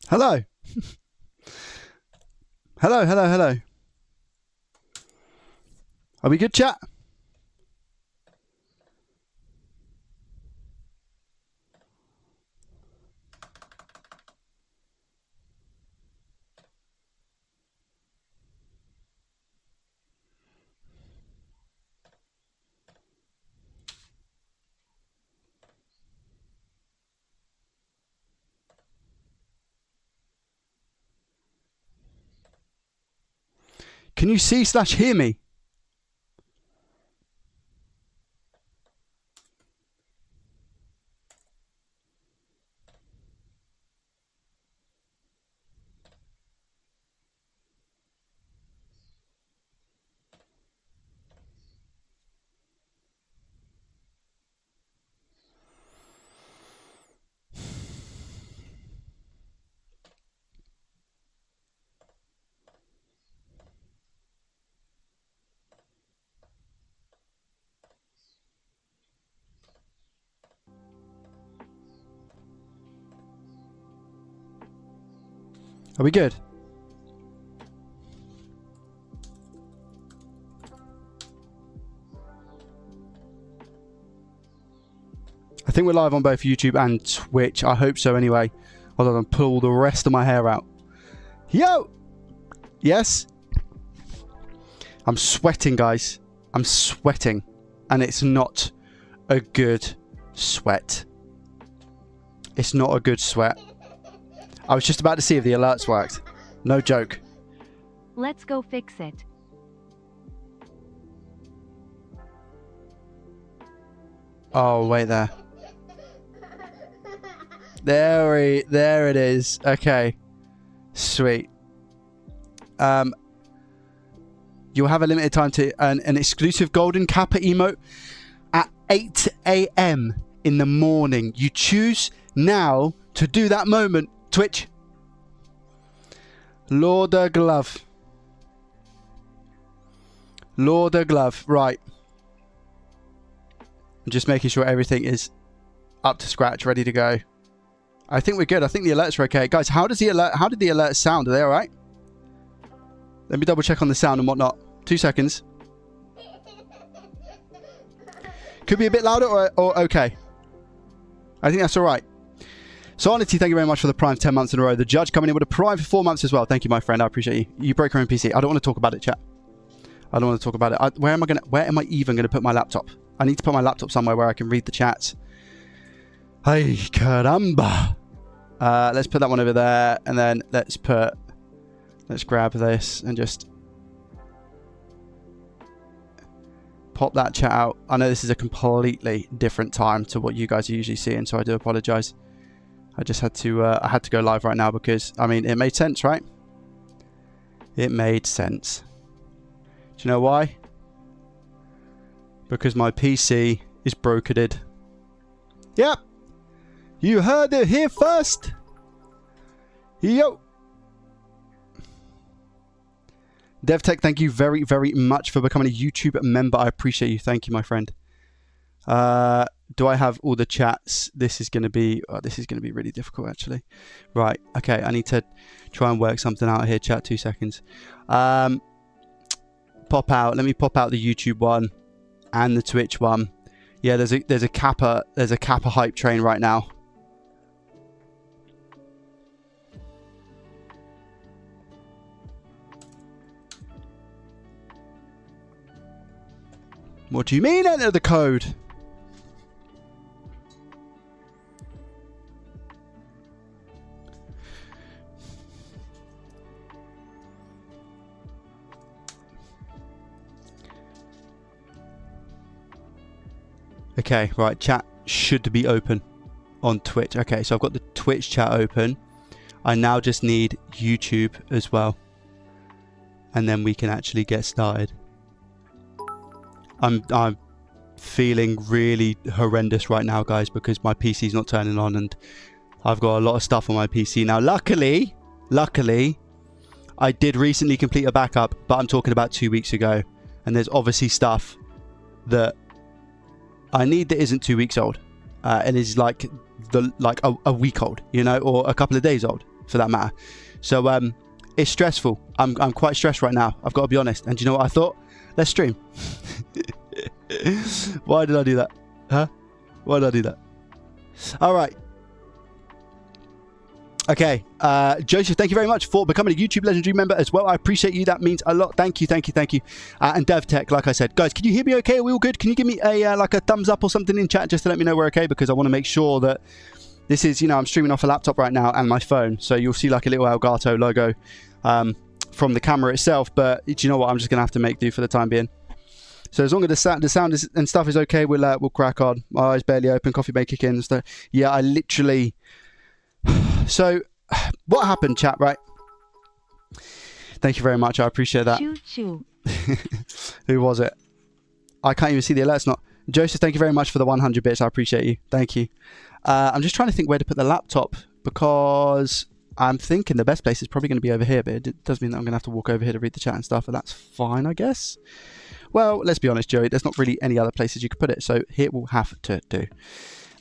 Hello. Hello, hello, hello. Are we good, chat? Can you see/hear me? Are we good? I think we're live on both YouTube and Twitch. I hope so anyway. Hold on, I'll pull the rest of my hair out. Yo! Yes? I'm sweating, guys. I'm sweating. And it's not a good sweat. It's not a good sweat. I was just about to see if the alerts worked. No joke. Let's go fix it. Oh, wait there. There it is. Okay. Sweet. You'll have a limited time to earn an exclusive golden kappa emote at 8 AM in the morning. You choose now to do that moment. Twitch. Lord of Glove. Lord of Glove. Right. I'm just making sure everything is up to scratch, ready to go. I think we're good. I think the alerts are okay. Guys, how did the alerts sound? Are they alright? Let me double check on the sound and whatnot. 2 seconds. Could be a bit louder or okay. I think that's alright. Sonity, thank you very much for the Prime 10 months in a row. The Judge coming in with a Prime for 4 months as well. Thank you, my friend. I appreciate you. You broke your own PC. I don't want to talk about it, chat. I don't want to talk about it. Where am I even going to put my laptop? I need to put my laptop somewhere where I can read the chats. Hey, caramba. Let's put that one over there. And then let's grab this and just pop that chat out. I know this is a completely different time to what you guys are usually seeing, so I do apologize. I just had to I had to go live right now because, I mean, it made sense, right? It made sense. Do you know why? Because my PC is brokered. Yep. You heard it here first. Yo. DevTech, thank you very, very much for becoming a YouTube member. I appreciate you. Thank you, my friend. Do I have all the chats? This is going to be really difficult, actually. Right. Okay. I need to try and work something out here. Chat. 2 seconds. Pop out. Let me pop out the YouTube one and the Twitch one. Yeah. There's a Kappa hype train right now. What do you mean, enter the code? Okay, right, chat should be open on Twitch. Okay, so I've got the Twitch chat open. I now just need YouTube as well. And then we can actually get started. I'm feeling really horrendous right now, guys, because my PC's not turning on and I've got a lot of stuff on my PC. Now, luckily, I did recently complete a backup, but I'm talking about 2 weeks ago. And there's obviously stuff that I need that isn't 2 weeks old. And is like a week old, you know, or a couple of days old. for that matter. So it's stressful. I'm quite stressed right now, I've got to be honest. And do you know what I thought? Let's stream. Why did I do that? Huh? Why did I do that? All right. Okay, Joseph, thank you very much for becoming a YouTube Legendary member as well. I appreciate you. That means a lot. Thank you. And DevTech, like I said, guys, can you hear me okay? Are we all good? Can you give me a like a thumbs up or something in chat just to let me know we're okay? Because I want to make sure that this is, you know, I'm streaming off a laptop right now and my phone, so you'll see like a little Elgato logo from the camera itself. But do you know what? I'm just gonna have to make do for the time being. So as long as the sound is, and stuff is okay, we'll crack on. My eyes barely open, coffee may kick in. So yeah, I literally. So, what happened, chat, right? Thank you very much. I appreciate that. Choo choo. Who was it? I can't even see the alerts. Not Joseph. Thank you very much for the 100 bits. I appreciate you. Thank you. I'm just trying to think where to put the laptop because I'm thinking the best place is probably going to be over here, but it does mean that I'm going to have to walk over here to read the chat and stuff, but that's fine, I guess. Well, let's be honest, Joey. There's not really any other places you could put it, so here will have to do.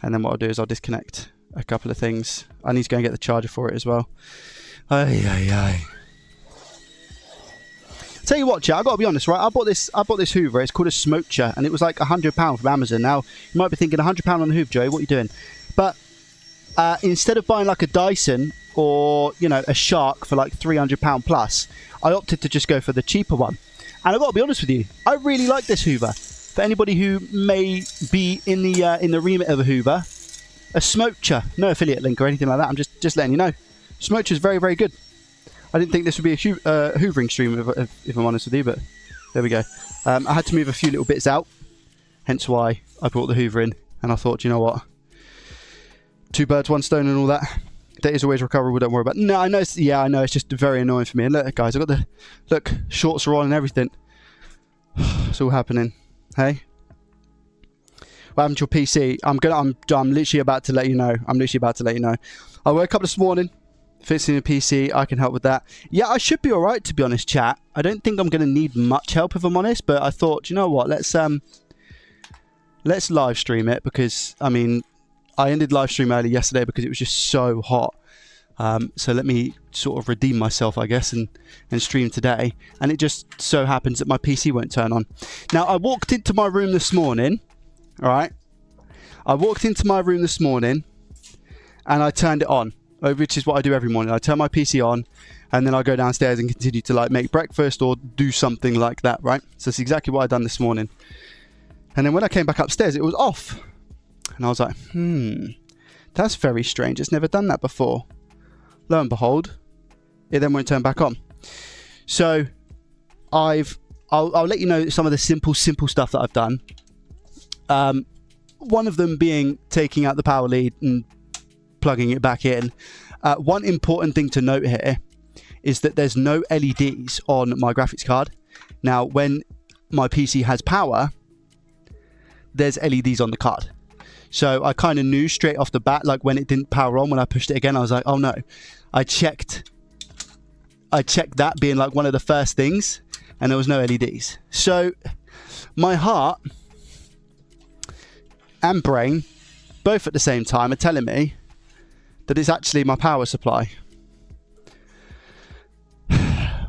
And then what I'll do is I'll disconnect a couple of things. I need to go and get the charger for it as well. Tell you what, chat, I gotta be honest, right? I bought this Hoover. It's called a Smocher, and it was like £100 from Amazon. Now you might be thinking £100 on the Hoover, Joey. What are you doing? But instead of buying like a Dyson or, you know, a Shark for like £300 plus, I opted to just go for the cheaper one. And I gotta be honest with you, I really like this Hoover. For anybody who may be in the remit of a Hoover. A Smocher, no affiliate link or anything like that. I'm just letting you know. Smocher is very, very good. I didn't think this would be a hoovering stream, if I'm honest with you, but there we go. I had to move a few little bits out, hence why I brought the Hoover in. And I thought, you know what? 2 birds, 1 stone and all that. That is always recoverable, don't worry about it. No, I know, I know, it's just very annoying for me. And look, guys, I've got look, shorts are on and everything. It's all happening. Hey? What happened to your PC? I'm literally about to let you know. I woke up this morning, fixing a PC. I can help with that. Yeah, I should be all right, to be honest, chat. I don't think I'm going to need much help, if I'm honest. But I thought, you know what? Let's live stream it because I mean, I ended live stream early yesterday because it was just so hot. So let me sort of redeem myself, I guess, and stream today. And it just so happens that my PC won't turn on. Now, I walked into my room this morning. All right, I walked into my room this morning and I turned it on, which is what I do every morning. I turn my PC on and then I go downstairs and continue to like make breakfast or do something like that, right? So that's exactly what I done this morning. And then when I came back upstairs, it was off. And I was like, that's very strange. It's never done that before. Lo and behold, it then won't turn back on. So I'll let you know some of the simple stuff that I've done. One of them being taking out the power lead and plugging it back in. One important thing to note here is that there's no LEDs on my graphics card. Now, when my PC has power, there's LEDs on the card. So I kind of knew straight off the bat, like when it didn't power on, when I pushed it again, I was like, oh no. I checked that being like one of the first things, and there was no LEDs. So my heart and brain, both at the same time, are telling me that it's actually my power supply.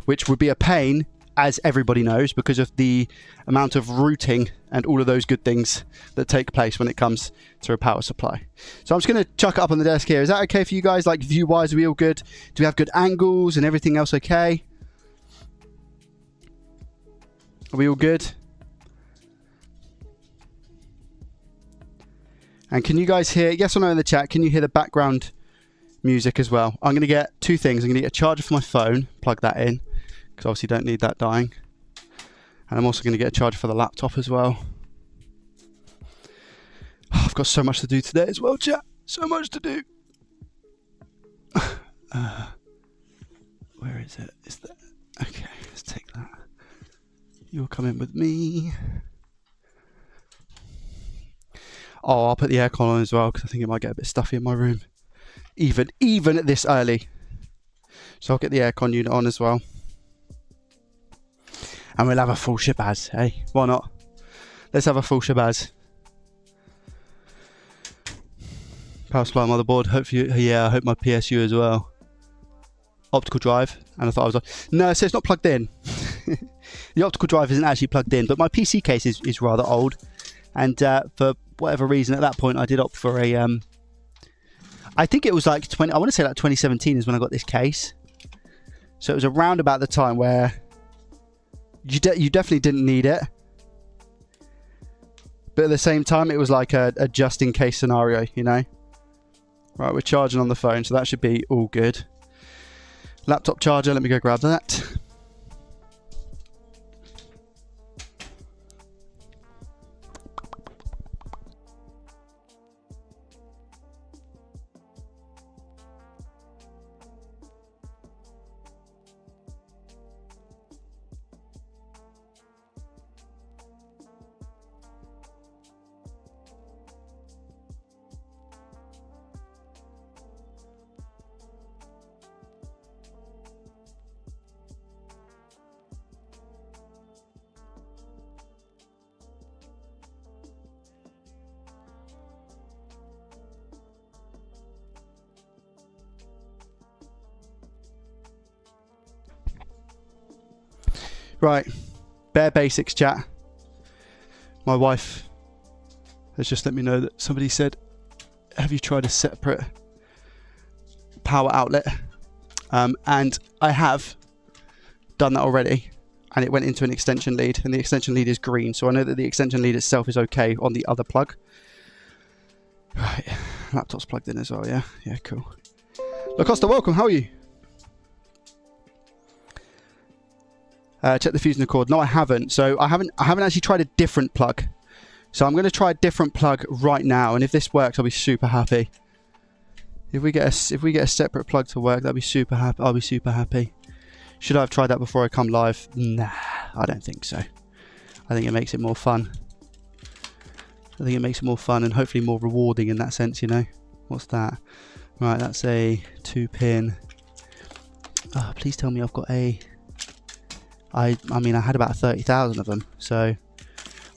Which would be a pain, as everybody knows, because of the amount of routing and all of those good things that take place when it comes to a power supply. So I'm just going to chuck it up on the desk here. Is that okay for you guys? Like, view-wise, are we all good? Do we have good angles and everything else okay? Are we all good? And can you guys hear, yes or no in the chat, can you hear the background music as well? I'm going to get 2 things. I'm going to get a charger for my phone, plug that in, because obviously don't need that dying. And I'm also going to get a charger for the laptop as well. Oh, I've got so much to do today as well, chat. So much to do. Where is it? Is that? Okay, let's take that. You're coming with me. Oh, I'll put the aircon on as well because I think it might get a bit stuffy in my room. Even this early. So I'll get the aircon unit on as well. And we'll have a full shabazz, hey? Why not? Let's have a full shabazz. Power supply motherboard. Hopefully, yeah, I hope my PSU as well. optical drive, and I thought I was on. No, so it's not plugged in. The optical drive isn't actually plugged in, but my PC case is rather old, and for whatever reason at that point I did opt for a I think it was like I want to say like 2017 is when I got this case. So it was around about the time where you definitely didn't need it, but at the same time it was like a just in case scenario, you know. Right, we're charging on the phone, so that should be all good. Laptop charger, let me go grab that. Right, bare basics chat. My wife has just let me know that somebody said, have you tried a separate power outlet? And I have done that already, and it went into an extension lead, and the extension lead is green, so I know that the extension lead itself is okay on the other plug. Right, laptop's plugged in as well, yeah? Yeah, cool. Lacosta, welcome, how are you? Check the fuse in the cord. No, I haven't. So I haven't actually tried a different plug. So I'm going to try a different plug right now, and if this works, I'll be super happy. If we get a separate plug to work, that'll be super happy. I'll be super happy. Should I have tried that before I come live? Nah, I don't think so. I think it makes it more fun. I think it makes it more fun and hopefully more rewarding in that sense, you know. What's that? Right, that's a 2-pin. Oh, please tell me I've got a... I mean, I had about 30,000 of them, so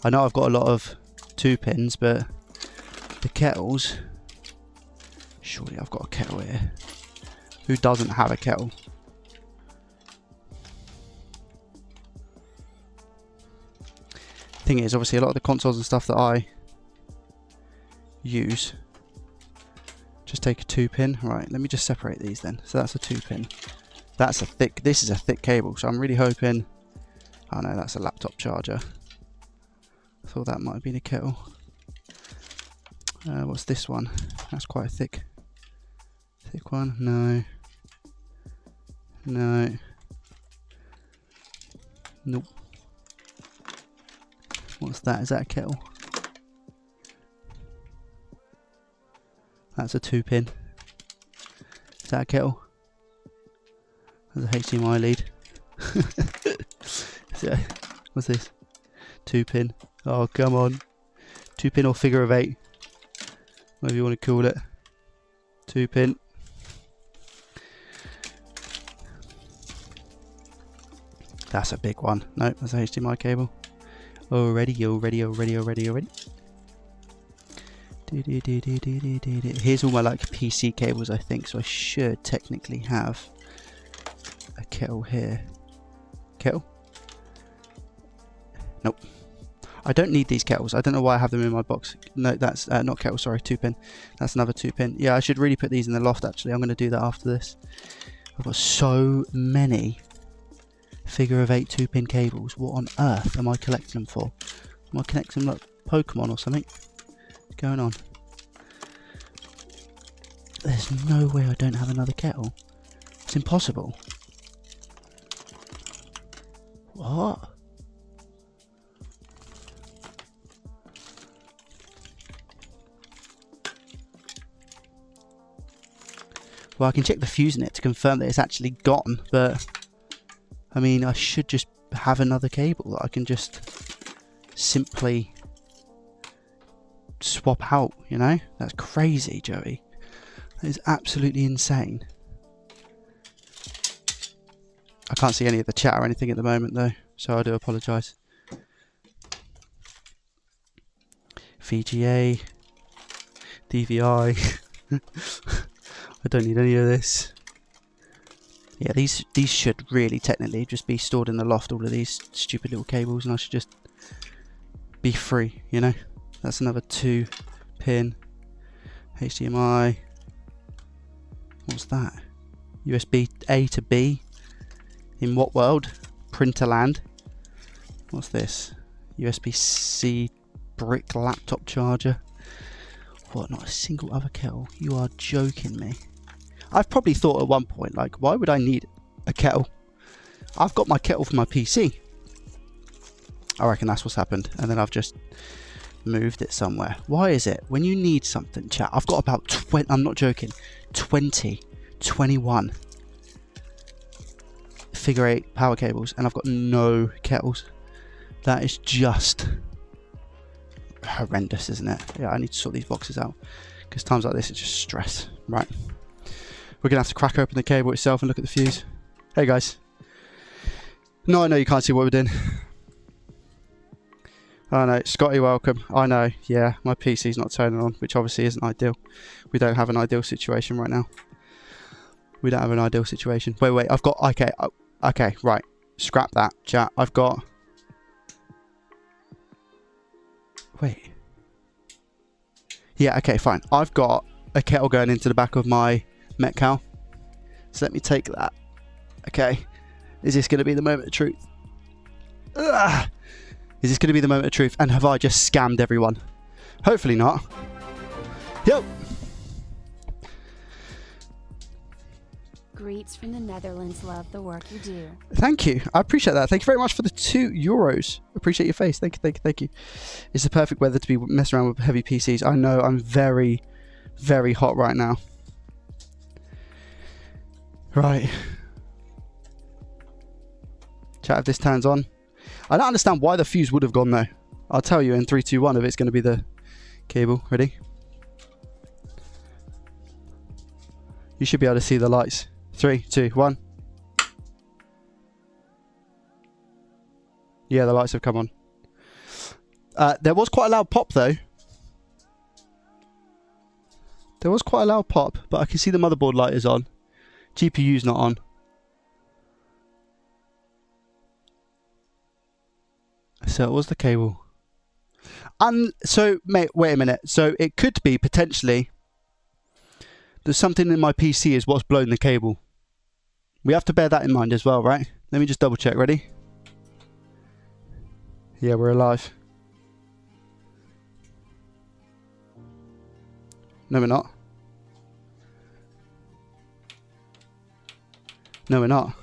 I know I've got a lot of 2-pins, but the kettles, surely I've got a kettle here. Who doesn't have a kettle? Thing is, obviously a lot of the consoles and stuff that I use just take a 2-pin. Right, let me just separate these then. So that's a 2-pin. That's a thick, this is a thick cable, so I'm really hoping, oh no, that's a laptop charger. I thought that might have been a kettle. What's this one? That's quite a thick one. No. No. Nope. What's that? Is that a kettle? That's a 2-pin. Is that a kettle? That's a HDMI lead. So, what's this? 2-pin. Oh, come on. 2-pin or figure of 8. Whatever you want to call it. 2-pin. That's a big one. Nope, that's a HDMI cable. Already. Here's all my like PC cables, I think, so I should technically have a kettle here. Kettle? Nope. I don't need these kettles. I don't know why I have them in my box. No, that's not kettle, sorry, 2-pin. That's another 2-pin. Yeah, I should really put these in the loft actually. I'm going to do that after this. I've got so many figure of 8 2-pin cables. What on earth am I collecting them for? Am I connecting them like Pokemon or something? What's going on? There's no way I don't have another kettle. It's impossible. What? Well, I can check the fuse in it to confirm that it's actually gone, but I mean, I should just have another cable that I can just simply swap out, you know? That's crazy, Joey. That is absolutely insane. I can't see any of the chat or anything at the moment though, so I do apologise. VGA, DVI. I don't need any of this. Yeah, these should really technically just be stored in the loft, all of these stupid little cables, and I should just be free, you know? That's another 2-pin HDMI. What's that? USB A to B? In what world? Printerland. What's this? USB-C brick laptop charger. What, not a single other kettle? You are joking me. I've probably thought at one point, like, why would I need a kettle? I've got my kettle for my PC. I reckon that's what's happened. And then I've just moved it somewhere. Why is it when you need something, chat? I've got about 20, I'm not joking, 20, 21 figure 8 power cables, and I've got no kettles. That is just horrendous, isn't it? Yeah, I need to sort these boxes out, because times like this it's just stress. Right, we're gonna have to crack open the cable itself and look at the fuse. Hey guys. No, I know you can't see what we're doing. I know, Scotty, welcome. I know, yeah, my PC's not turning on, which obviously isn't ideal. We don't have an ideal situation right now. We don't have an ideal situation. Wait, I've got, okay, right. Scrap that, chat. I've got, wait. Yeah, okay, fine. I've got a kettle going into the back of my Metcal. So let me take that. Okay. Is this going to be the moment of truth? Ugh. Is this going to be the moment of truth? And have I just scammed everyone? Hopefully not. Yo! Greets from the Netherlands. Love the work you do. Thank you. I appreciate that. Thank you very much for the €2. Appreciate your face. Thank you. It's the perfect weather to be messing around with heavy PCs. I know I'm very, very hot right now. Right. Chat, if this turns on. I don't understand why the fuse would have gone though. I'll tell you in 3, 2, 1 if it's going to be the cable. Ready? You should be able to see the lights. 3, 2, 1. Yeah, the lights have come on. There was quite a loud pop though. There was quite a loud pop, but I can see the motherboard light is on. GPU's not on. So it was the cable. And so, mate, wait a minute. So it could be potentially there's something in my PC is what's blown the cable. We have to bear that in mind as well, right? Let me just double check. Ready? Yeah, we're alive. No, we're not. No, we're not.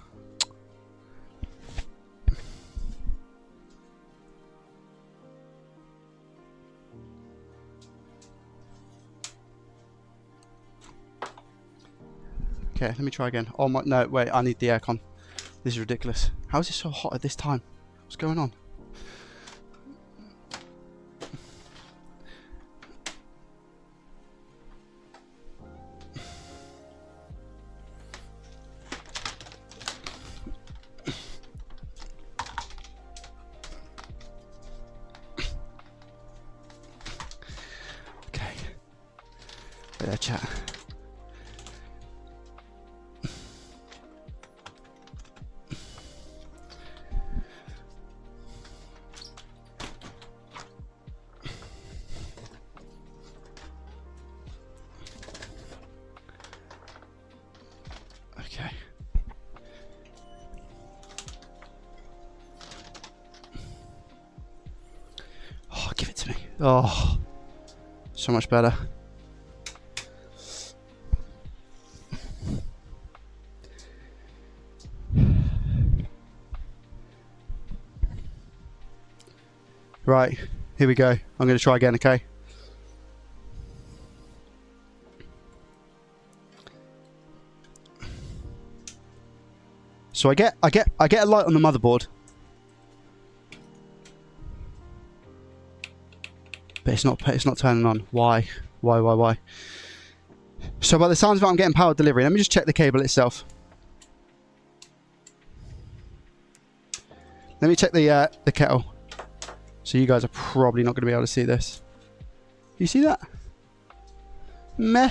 Okay, let me try again. Oh my, no, wait, I need the aircon. This is ridiculous. How is it so hot at this time? What's going on? Okay. Wait there, chat. Okay. Oh, give it to me. Oh, so much better. Right, here we go. I'm going to try again, okay? So I get a light on the motherboard, but it's not turning on. Why? Why? So by the sounds of it, I'm getting power delivery. Let me just check the cable itself. Let me check the kettle. So you guys are probably not going to be able to see this. You see that? Meh.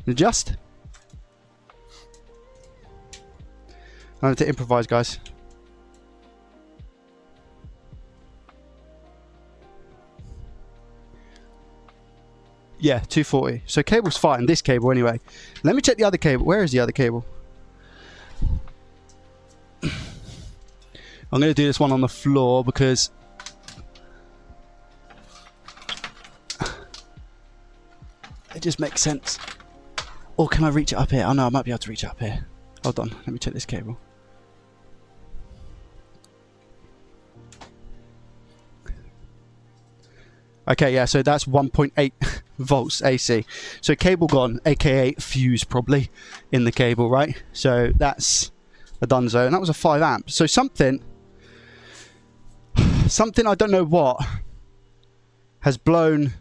Adjust. I'm going to improvise, guys. Yeah, 240. So cable's fine. This cable anyway. Let me check the other cable. Where is the other cable? I'm going to do this one on the floor because it just makes sense. Or can I reach it up here? Oh no, I might be able to reach it up here. Hold on, let me check this cable. Okay, yeah, so that's 1.8 volts AC. So cable gone, aka fuse probably in the cable, right? So that's a donezo, and that was a 5 amp. So something I don't know what has blown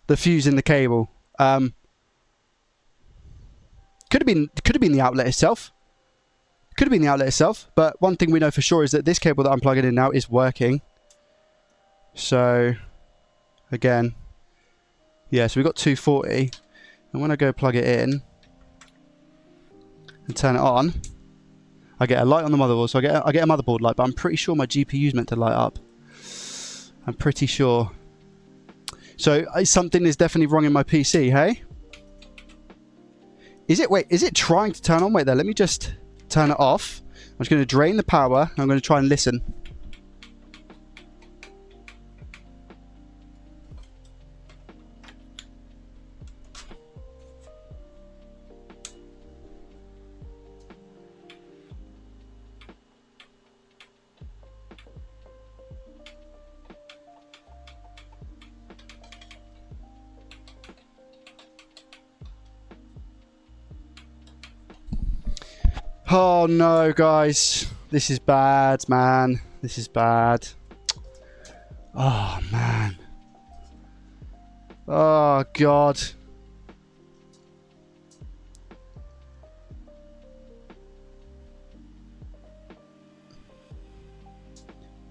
the fuse in the cable. Could have been the outlet itself. Could have been the outlet itself. But one thing we know for sure is that this cable that I'm plugging in now is working. So again, yeah. So we've got 240, and when I go plug it in and turn it on, I get a light on the motherboard. So I get a motherboard light, but I'm pretty sure my GPU is meant to light up. I'm pretty sure. So something is definitely wrong in my PC, hey? Is it? Wait, is it trying to turn on? Wait there, let me just turn it off. I'm just going to drain the power. And I'm going to try and listen. Oh no, guys. This is bad, man. This is bad. Oh, man. Oh, God.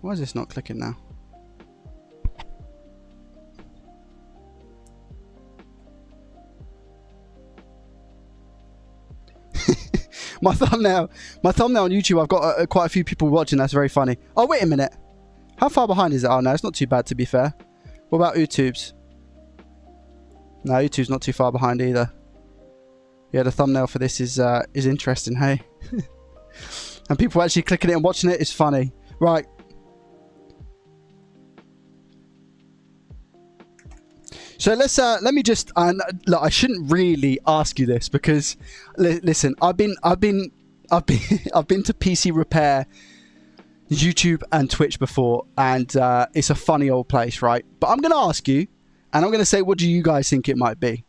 Why is this not clicking now? My thumbnail on YouTube, I've got quite a few people watching. That's very funny. Oh, wait a minute. How far behind is it? Oh, no, it's not too bad, to be fair. What about YouTube's? No, YouTube's not too far behind either. Yeah, the thumbnail for this is interesting, hey? And people actually clicking it and watching it is funny. Right. So let me just look, I shouldn't really ask you this because listen, I've been to PC Repair, YouTube and Twitch before, and it's a funny old place, right? But I'm going to ask you, and I'm going to say, what do you guys think it might be?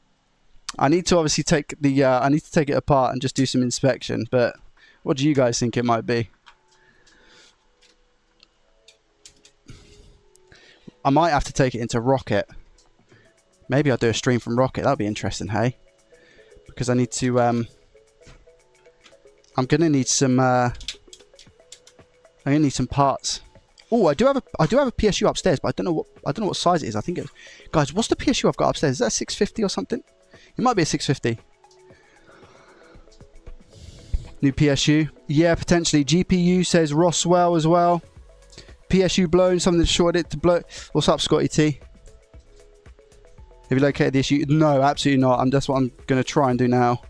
I need to obviously take the I need to take it apart and just do some inspection, but what do you guys think it might be? I might have to take it into Rocket. Maybe I'll do a stream from Rocket. That'll be interesting, hey? Because I need to I'm gonna need some parts. Oh, I do have a PSU upstairs, but I don't know what size it is. I think guys, what's the PSU I've got upstairs? Is that a 650 or something? It might be a 650. New PSU. Yeah, potentially. GPU says Roswell as well. PSU blown, something that shorted it to blow. What's up, Scotty T? Have you located the issue? No, absolutely not. That's what I'm going to try and do now.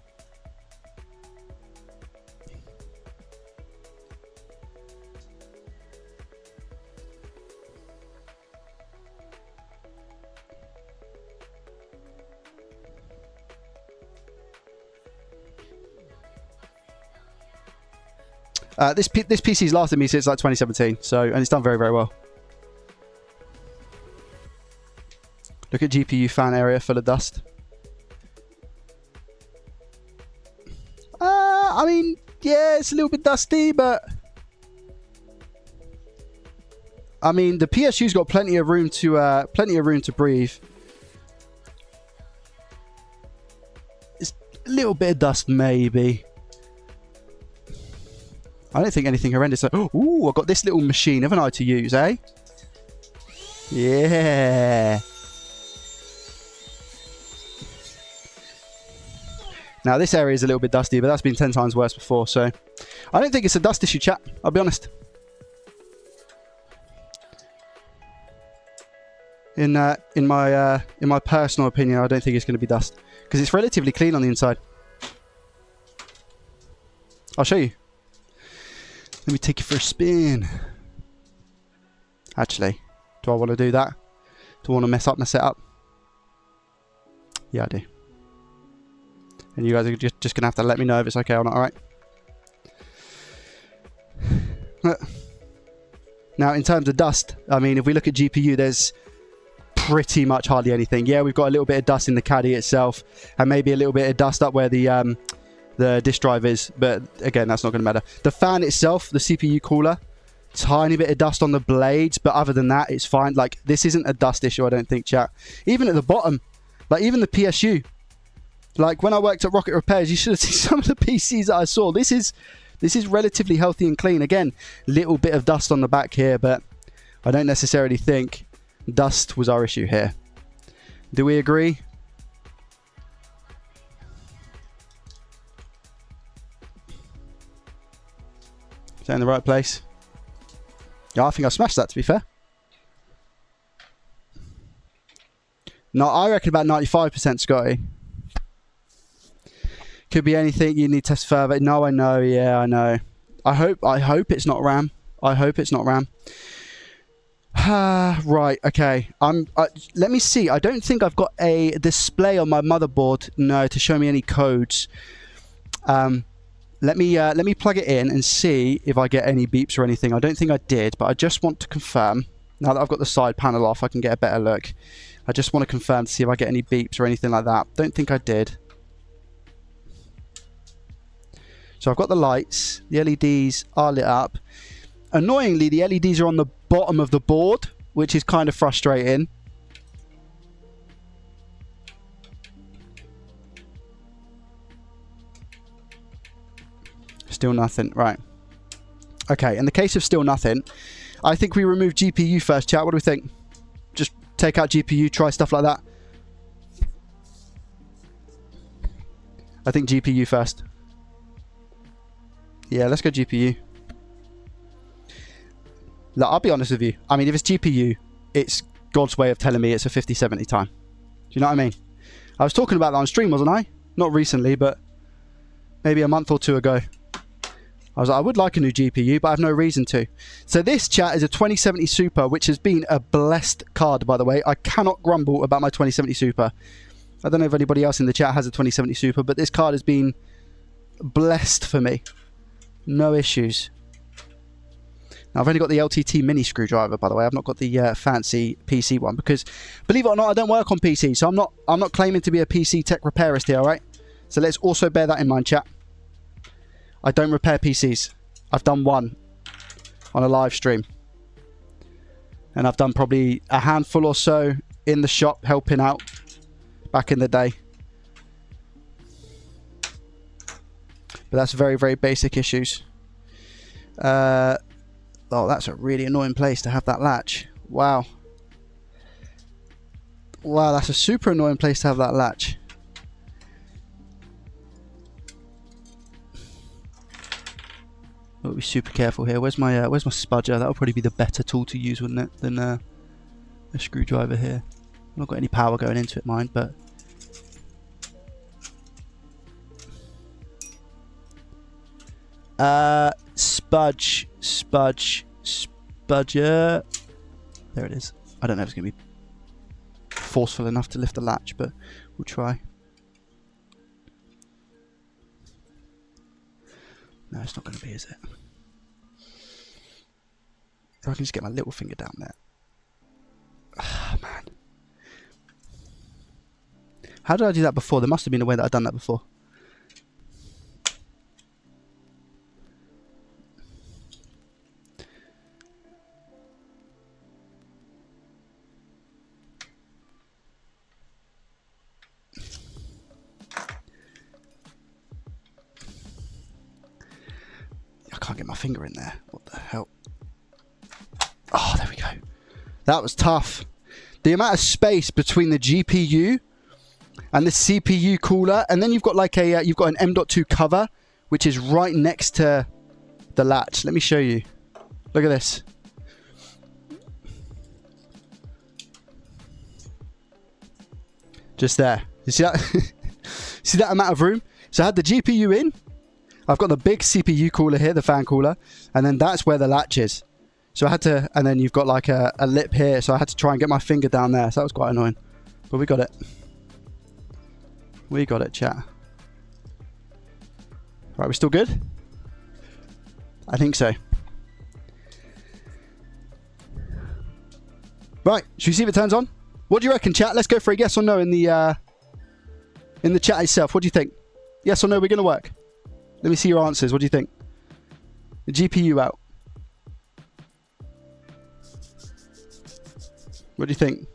This PC's lasted me since like 2017, so, and it's done very, very well. Look at GPU fan area full of dust. I mean, yeah, it's a little bit dusty, but I mean, the PSU's got plenty of room to breathe. It's a little bit of dust, maybe. I don't think anything horrendous. Ooh, I've got this little machine, haven't I, to use, eh? Yeah. Now, this area is a little bit dusty, but that's been 10 times worse before, so I don't think it's a dust issue, chat. I'll be honest. In my personal opinion, I don't think it's going to be dust because it's relatively clean on the inside. I'll show you. Let me take you for a spin. Actually, do I want to do that? Do I want to mess up my setup? Yeah, I do. And you guys are just going to have to let me know if it's okay or not, alright? Now, in terms of dust, I mean, if we look at GPU, there's pretty much hardly anything. Yeah, we've got a little bit of dust in the caddy itself, and maybe a little bit of dust up where the disk drive is, but again, that's not going to matter. The fan itself, the CPU cooler, tiny bit of dust on the blades, but other than that, it's fine. Like, this isn't a dust issue, I don't think, chat. Even at the bottom, like even the PSU. Like when I worked at Rocket Repairs, you should have seen some of the PCs that I saw. This is relatively healthy and clean. Again, little bit of dust on the back here, but I don't necessarily think dust was our issue here. Do we agree? Is that in the right place? Yeah, I think I smashed that, to be fair. No, I reckon about 95%, Scotty. Could be anything. You need to test further. No, I know. Yeah, I know. I hope it's not RAM. I hope it's not RAM. Right. Okay. Let me see. I don't think I've got a display on my motherboard. No, to show me any codes. Let me plug it in and see if I get any beeps or anything. I don't think I did, but I just want to confirm. Now that I've got the side panel off, I can get a better look. I just want to confirm to see if I get any beeps or anything like that. Don't think I did. So I've got the lights. The LEDs are lit up. Annoyingly, the LEDs are on the bottom of the board, which is kind of frustrating. Still nothing. Right. Okay, in the case of still nothing, I think we remove GPU first, chat. What do we think? Just take out GPU, try stuff like that. I think GPU first. Yeah, let's go GPU. Look, I'll be honest with you. I mean, if it's GPU, it's God's way of telling me it's a 5070 time. Do you know what I mean? I was talking about that on stream, wasn't I? Not recently, but maybe a month or two ago. I was like, I would like a new GPU, but I have no reason to. So this, chat, is a 2070 Super, which has been a blessed card, by the way. I cannot grumble about my 2070 Super. I don't know if anybody else in the chat has a 2070 Super, but this card has been blessed for me. No issues. Now, I've only got the LTT mini screwdriver, by the way. I've not got the fancy PC one because, believe it or not, I don't work on PC, so I'm not claiming to be a PC tech repairist here, all right? So let's also bear that in mind, chat. I don't repair PCs. I've done one on a live stream, and I've done probably a handful or so in the shop helping out back in the day. But that's very, very basic issues. Oh, that's a really annoying place to have that latch. Wow. Wow, that's a super annoying place to have that latch. I'll be super careful here. Where's my spudger? That'll probably be the better tool to use, wouldn't it, than a screwdriver here. I've not got any power going into it, mind, but spudger. There it is. I don't know if it's going to be forceful enough to lift the latch, but we'll try. No, it's not going to be, is it? If I can just get my little finger down there. Ah, man. How did I do that before? There must have been a way that I've done that before. I can't get my finger in there. What the hell? Oh, there we go. That was tough. The amount of space between the GPU and the CPU cooler, and then you've got like a you've got an M.2 cover, which is right next to the latch. Let me show you. Look at this. Just there. You see that? See that amount of room? So I had the GPU in. I've got the big CPU cooler here, the fan cooler, and then that's where the latch is. So I had to, and then you've got like a lip here, so I had to try and get my finger down there. So that was quite annoying, but we got it. We got it, chat. Right, we're still good? I think so. Right, should we see if it turns on? What do you reckon, chat? Let's go for a yes or no in the chat itself. What do you think? Yes or no, we're going to work. Let me see your answers. What do you think? The GPU out. What do you think?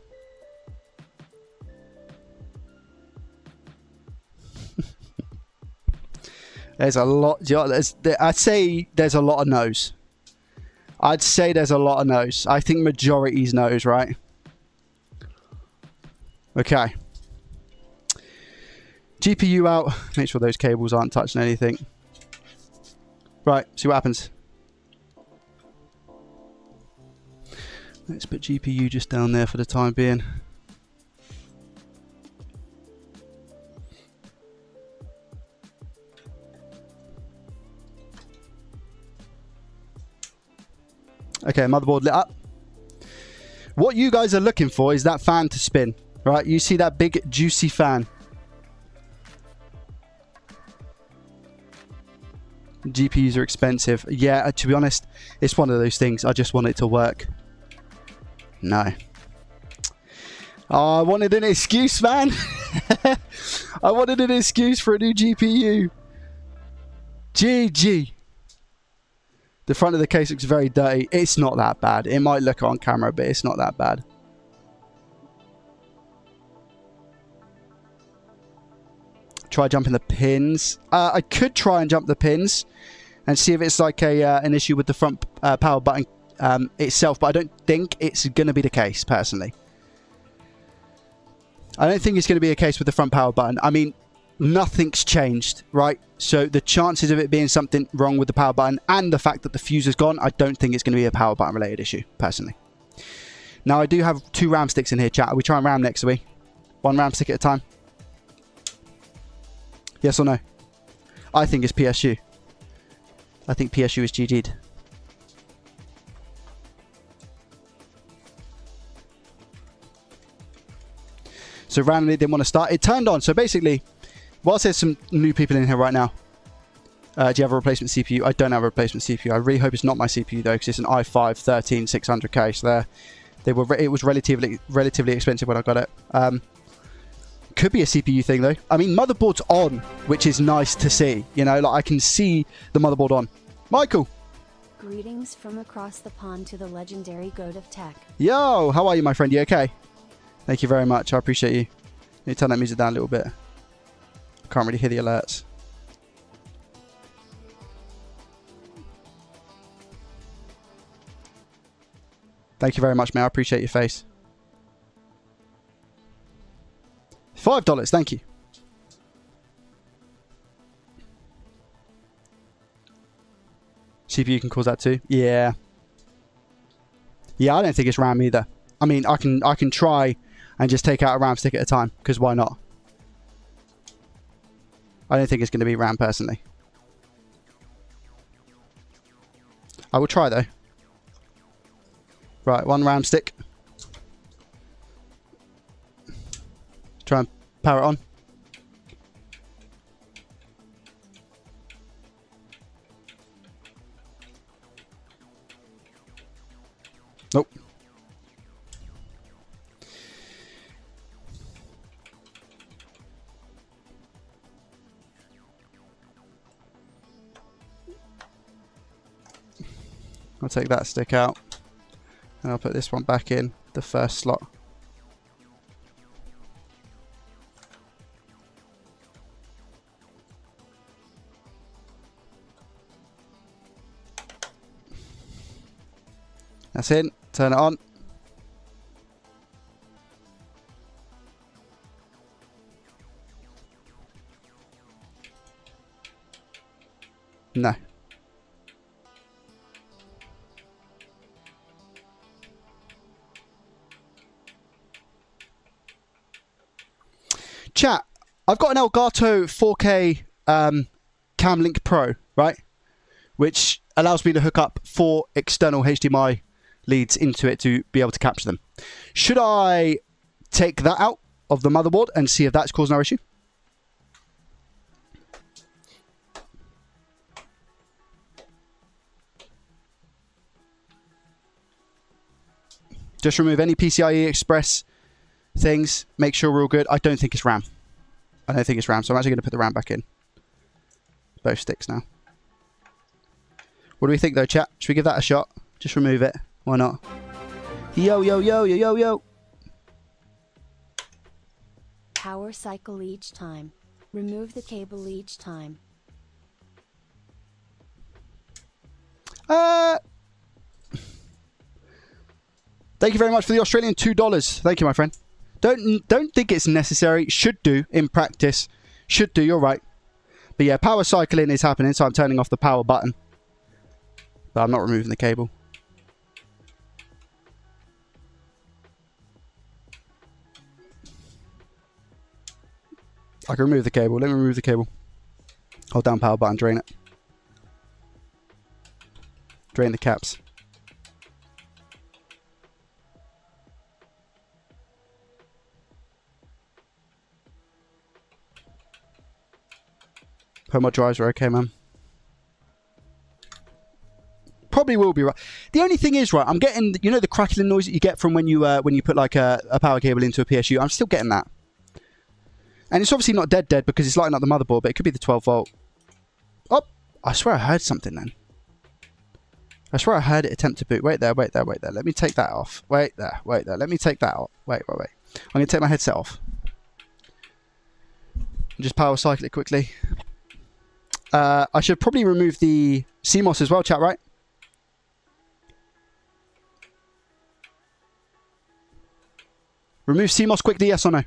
There's a lot. I'd say there's a lot of no's. I'd say there's a lot of no's. I think majority's no's, right? Okay. GPU out. Make sure those cables aren't touching anything. Right, see what happens. Let's put GPU just down there for the time being. Okay, motherboard lit up. What you guys are looking for is that fan to spin, right? You see that big juicy fan. GPUs are expensive. Yeah, to be honest, it's one of those things. I just want it to work. No. Oh, I wanted an excuse, man. I wanted an excuse for a new GPU. GG. The front of the case looks very dirty. It's not that bad. It might look on camera, but it's not that bad. Try jumping the pins. I could try and jump the pins and see if it's like an issue with the front power button itself, but I don't think it's going to be the case, personally. I don't think it's going to be a case with the front power button. I mean, nothing's changed, right? So the chances of it being something wrong with the power button and the fact that the fuse is gone, I don't think it's going to be a power button related issue, personally. Now, I do have 2 RAM sticks in here, chat. Are we trying RAM next, are we? 1 RAM stick at a time. Yes or no? I think it's PSU. I think PSU is GG'd. So randomly didn't want to start. It turned on. So basically, whilst there's some new people in here right now, do you have a replacement CPU? I don't have a replacement CPU. I really hope it's not my CPU though, because it's an i5-13600K. So it was relatively expensive when I got it. Could be a CPU thing though. I mean, motherboard's on, which is nice to see. You know, like I can see the motherboard on. Michael. Greetings from across the pond to the legendary goat of tech. Yo, how are you, my friend? You okay? Thank you very much. I appreciate you. Let me turn that music down a little bit. I can't really hear the alerts. Thank you very much, mate. I appreciate your face. $5. Thank you. CPU can cause that too. Yeah. Yeah, I don't think it's RAM either. I mean, I can try and just take out a RAM stick at a time, because why not? I don't think it's going to be RAM personally. I will try though. Right, 1 RAM stick. Try and power it on. Nope. I'll take that stick out and I'll put this one back in the first slot. That's in. Turn it on. No. Chat, I've got an Elgato 4K Camlink Pro, right? Which allows me to hook up 4 external HDMI leads into it to be able to capture them. Should I take that out of the motherboard and see if that's causing our issue? Just remove any PCIe Express things. Make sure we're all good. I don't think it's RAM. I don't think it's RAM, so I'm actually going to put the RAM back in. Both sticks now. What do we think though, chat? Should we give that a shot? Just remove it. Why not? Yo, yo, yo, yo, yo, yo. Power cycle each time. Remove the cable each time. Thank you very much for the Australian $2. Thank you, my friend. Don't think it's necessary. Should do in practice. Should do. You're right. But yeah, power cycling is happening, so I'm turning off the power button. But I'm not removing the cable. I can remove the cable. Let me remove the cable. Hold down power button. Drain it. Drain the caps. Hope my drives are okay, man. Probably will be right. The only thing is, right, I'm getting, you know, the crackling noise that you get from when you put like a power cable into a PSU. I'm still getting that. And it's obviously not dead because it's lighting up the motherboard, but it could be the 12 volt. Oh, I swear I heard something then. I swear I heard it attempt to boot. Wait there, wait there, wait there. Let me take that off. Wait there, wait there. Let me take that off. Wait. I'm going to take my headset off. And just power cycle it quickly. I should probably remove the CMOS as well, chat, right? Remove CMOS quickly, yes or no?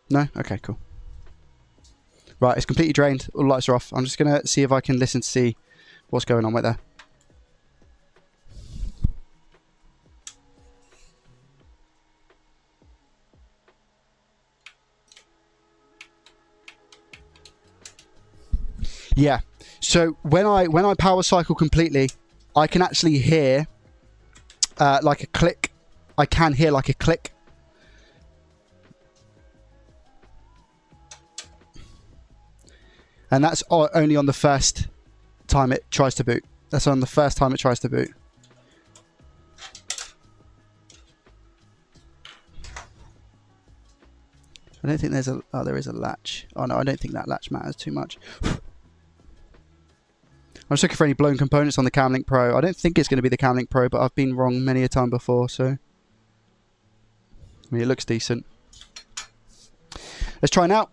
No? Okay, cool. Right, it's completely drained. All the lights are off. I'm just going to see if I can listen to see what's going on right there. Yeah, so when I power cycle completely, I can actually hear like a click. I can hear like a click. And that's only on the first time it tries to boot. That's on the first time it tries to boot. I don't think there's a... Oh, there is a latch. Oh, no, I don't think that latch matters too much. I'm just looking for any blown components on the Camlink Pro. I don't think it's going to be the Camlink Pro, but I've been wrong many a time before, so... I mean, it looks decent. Let's try now.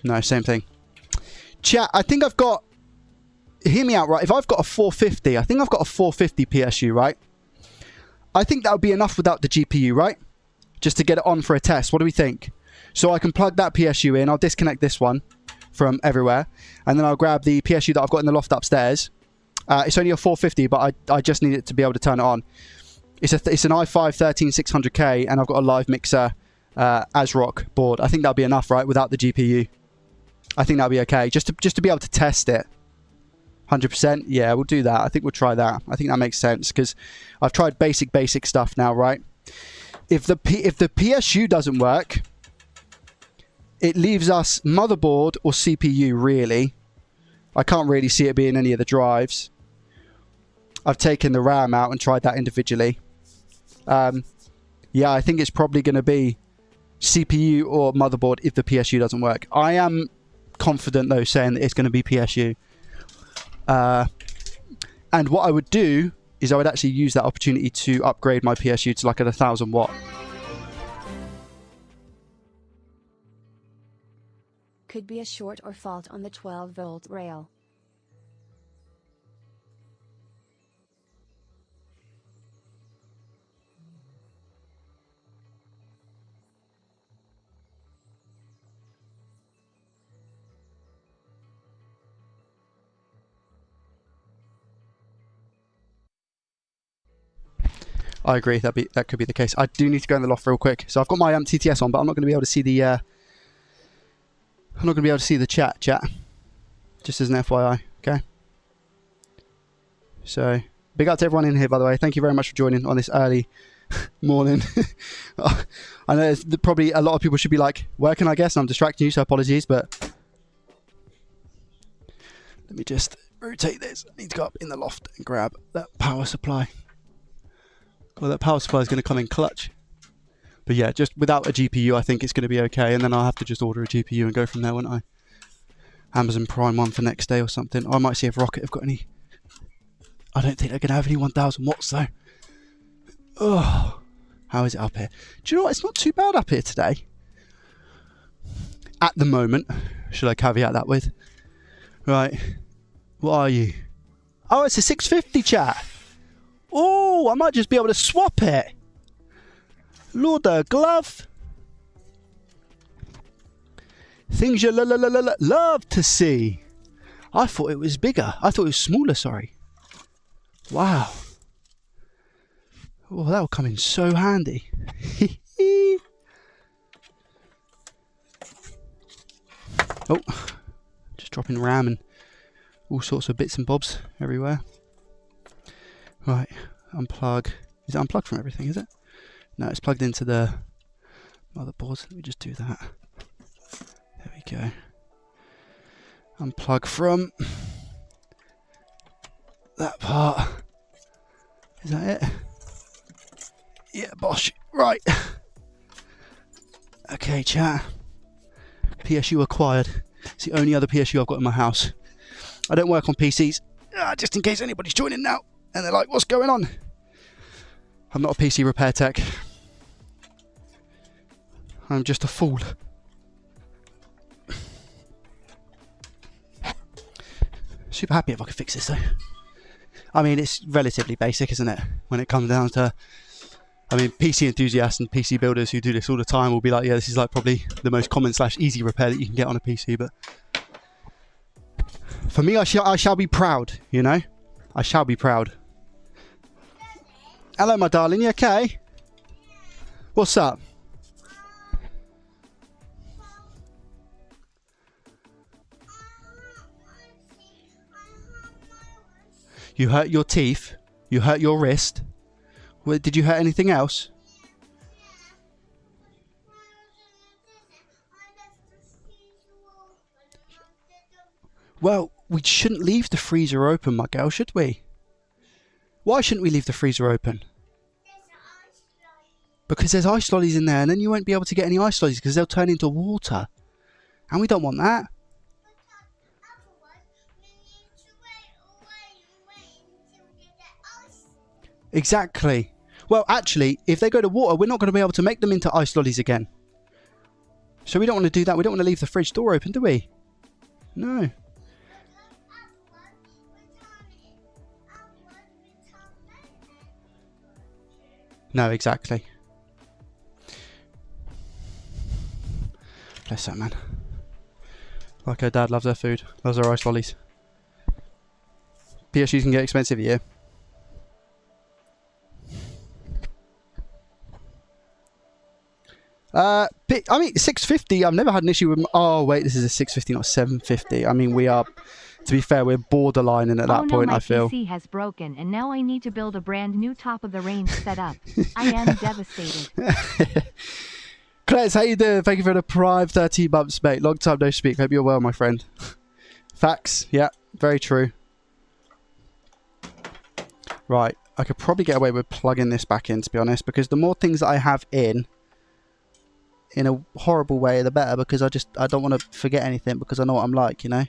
No, same thing. Chat, I think I've got... Hear me out, right? If I've got a 450, I think I've got a 450 PSU, right? I think that would be enough without the GPU, right? Just to get it on for a test. What do we think? So I can plug that PSU in. I'll disconnect this one from everywhere. And then I'll grab the PSU that I've got in the loft upstairs. It's only a 450, but I just need it to be able to turn it on. It's an i5 13600K, and I've got a live mixer ASRock board. I think that'll be enough, right? Without the GPU. I think that'll be okay. Just to be able to test it. 100%. Yeah, we'll do that. I think we'll try that. I think that makes sense because I've tried basic stuff now, right? If the PSU doesn't work, it leaves us motherboard or CPU, really. I can't really see it being any of the drives. I've taken the RAM out and tried that individually. Yeah, I think it's probably going to be CPU or motherboard if the PSU doesn't work. I am confident, though, saying that it's going to be PSU. And what I would do is I would actually use that opportunity to upgrade my PSU to like a 1000 watt. Could be a short or fault on the 12-volt rail. I agree. That could be the case. I do need to go in the loft real quick. So I've got my TTS on, but I'm not going to be able to see the. I'm not going to be able to see the chat. Just as an FYI. Okay. So big up to everyone in here, by the way. Thank you very much for joining on this early morning. I know there's probably a lot of people should be like, where can I guess? And I'm distracting you, so apologies. But let me just rotate this. I need to go up in the loft and grab that power supply. Well, that power supply is going to come in clutch. But yeah, just without a GPU, I think it's going to be okay. And then I'll have to just order a GPU and go from there, won't I? Amazon Prime one for next day or something. I might see if Rocket have got any. I don't think they're going to have any 1000 watts though. Oh, how is it up here? Do you know what? It's not too bad up here today. At the moment. Should I caveat that with? Right. What are you? Oh, it's a 650 chat. Oh, I might just be able to swap it. Lord of glove. Things you love to see. I thought it was bigger. I thought it was smaller, sorry. Wow. Oh, that will come in so handy. Oh, just dropping RAM and all sorts of bits and bobs everywhere. Right, unplug. Is it unplugged from everything, is it? No, it's plugged into the motherboard. Let me just do that. There we go. Unplug from that part. Is that it? Yeah, bosh. Right. Okay, chat. PSU acquired. It's the only other PSU I've got in my house. I don't work on PCs. Just in case anybody's joining now. And they're like, what's going on? I'm not a PC repair tech. I'm just a fool. Super happy if I could fix this though. I mean, it's relatively basic, isn't it? When it comes down to... I mean, PC enthusiasts and PC builders who do this all the time will be like, yeah, this is like probably the most common / easy repair that you can get on a PC. But for me, I shall be proud, you know? I shall be proud. Hello, my darling. You okay? What's up? You hurt your teeth? You hurt your wrist? Did you hurt anything else? Well, we shouldn't leave the freezer open, my girl, should we? Why shouldn't we leave the freezer open? Because there's ice lollies in there, and then you won't be able to get any ice lollies because they'll turn into water. And we don't want that. Exactly. Well, actually, if they go to water, we're not going to be able to make them into ice lollies again. So we don't want to do that. We don't want to leave the fridge door open, do we? No. No, exactly. Bless that man. Like her dad loves her food. Loves her ice lollies. PSUs can get expensive, yeah. I mean, 650, I've never had an issue with... Oh, wait, this is a 650, not 750. I mean, we are... To be fair, we're borderlining at that point, I feel. My PC has broken, and now I need to build a brand new top-of-the-range setup. I am devastated. Claire, how you doing? Thank you for the Prime 13 months, mate. Long time no speak. Hope you're well, my friend. Facts. Yeah, very true. Right. I could probably get away with plugging this back in, to be honest, because the more things that I have in a horrible way, the better, because I don't want to forget anything, because I know what I'm like, you know?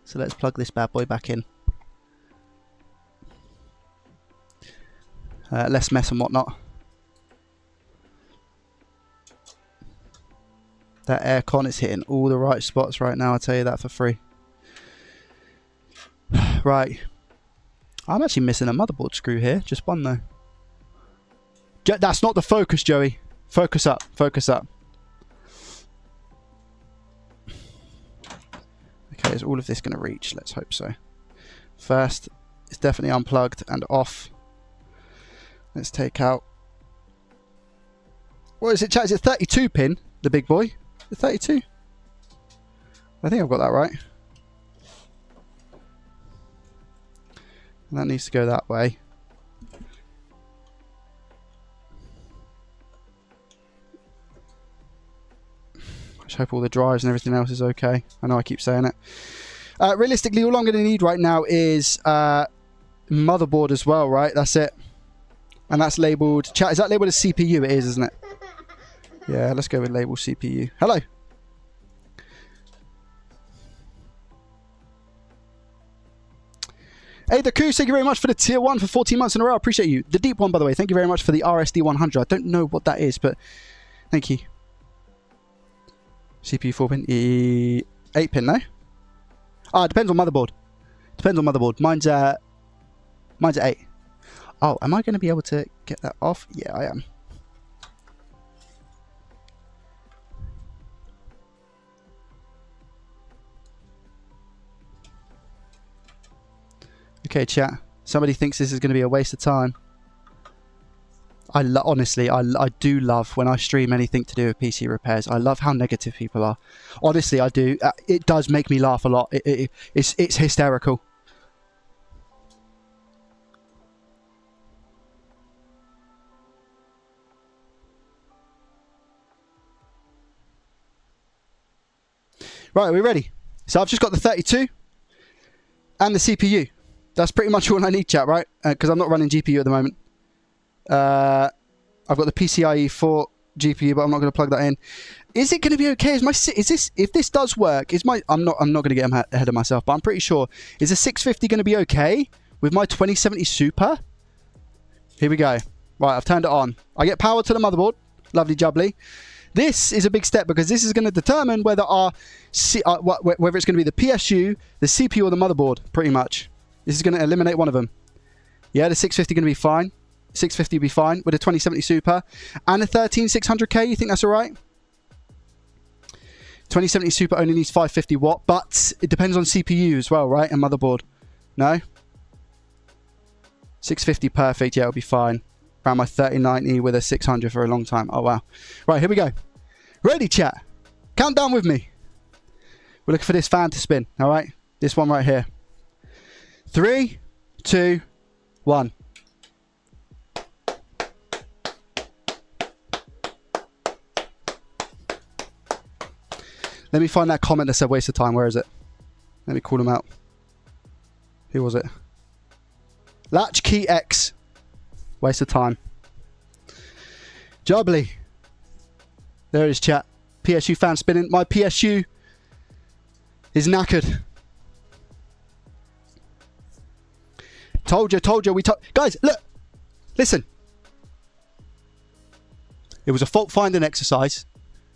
So let's plug this bad boy back in. less mess and whatnot. That aircon is hitting all the right spots right now, I'll tell you that for free. Right. I'm actually missing a motherboard screw here. Just one though. That's not the focus, Joey. Focus up. Focus up. Okay, is all of this going to reach? Let's hope so. First, it's definitely unplugged and off. Let's take out... What is it, chat? Is it 32 pin? The big boy? The 32? I think I've got that right. And that needs to go that way. I just hope all the drives and everything else is okay. I know I keep saying it. Realistically, all I'm going to need right now is motherboard as well, right? That's it. And that's labelled... Chat, is that labelled as CPU? It is, isn't it? Yeah, let's go with label CPU. Hello. Hey, the Coos, thank you very much for the tier 1 for 14 months in a row. I appreciate you. The deep one, by the way, thank you very much for the RSD 100. I don't know what that is, but thank you. CPU 4-pin, 8-pin, no? Ah, it depends on motherboard. Depends on motherboard. Mine's at 8. Oh, am I going to be able to get that off? Yeah, I am. Okay, chat. Somebody thinks this is going to be a waste of time. Honestly, I do love when I stream anything to do with PC repairs. I love how negative people are. Honestly, I do. It does make me laugh a lot. It's hysterical. Right, are we ready? So I've just got the 32 and the CPU. That's pretty much all I need, chat, right? Because I'm not running GPU at the moment. I've got the PCIe 4 GPU, but I'm not going to plug that in. Is it going to be okay? If this does work, I'm not going to get ahead of myself, but I'm pretty sure. Is a 650 going to be okay with my 2070 Super? Here we go. Right, I've turned it on. I get power to the motherboard. Lovely jubbly. This is a big step because this is going to determine whether whether it's going to be the PSU, the CPU, or the motherboard, pretty much. This is going to eliminate one of them. Yeah, the 650 going to be fine. 650 will be fine with a 2070 Super and a 13600K. You think that's all right? 2070 Super only needs 550 watt, but it depends on CPU as well, right? And motherboard. No? 650 perfect. Yeah, it'll be fine. Around my 3090 with a 600 for a long time. Oh, wow. Right, here we go. Ready, chat? Count down with me. We're looking for this fan to spin, all right? This one right here. 3, 2, 1. Let me find that comment that said waste of time. Where is it? Let me call them out. Who was it? Latchkey X. Waste of time. Jubbly. There it is, chat. PSU fan spinning. My PSU is knackered. Told you. Guys, look. Listen. It was a fault finding exercise.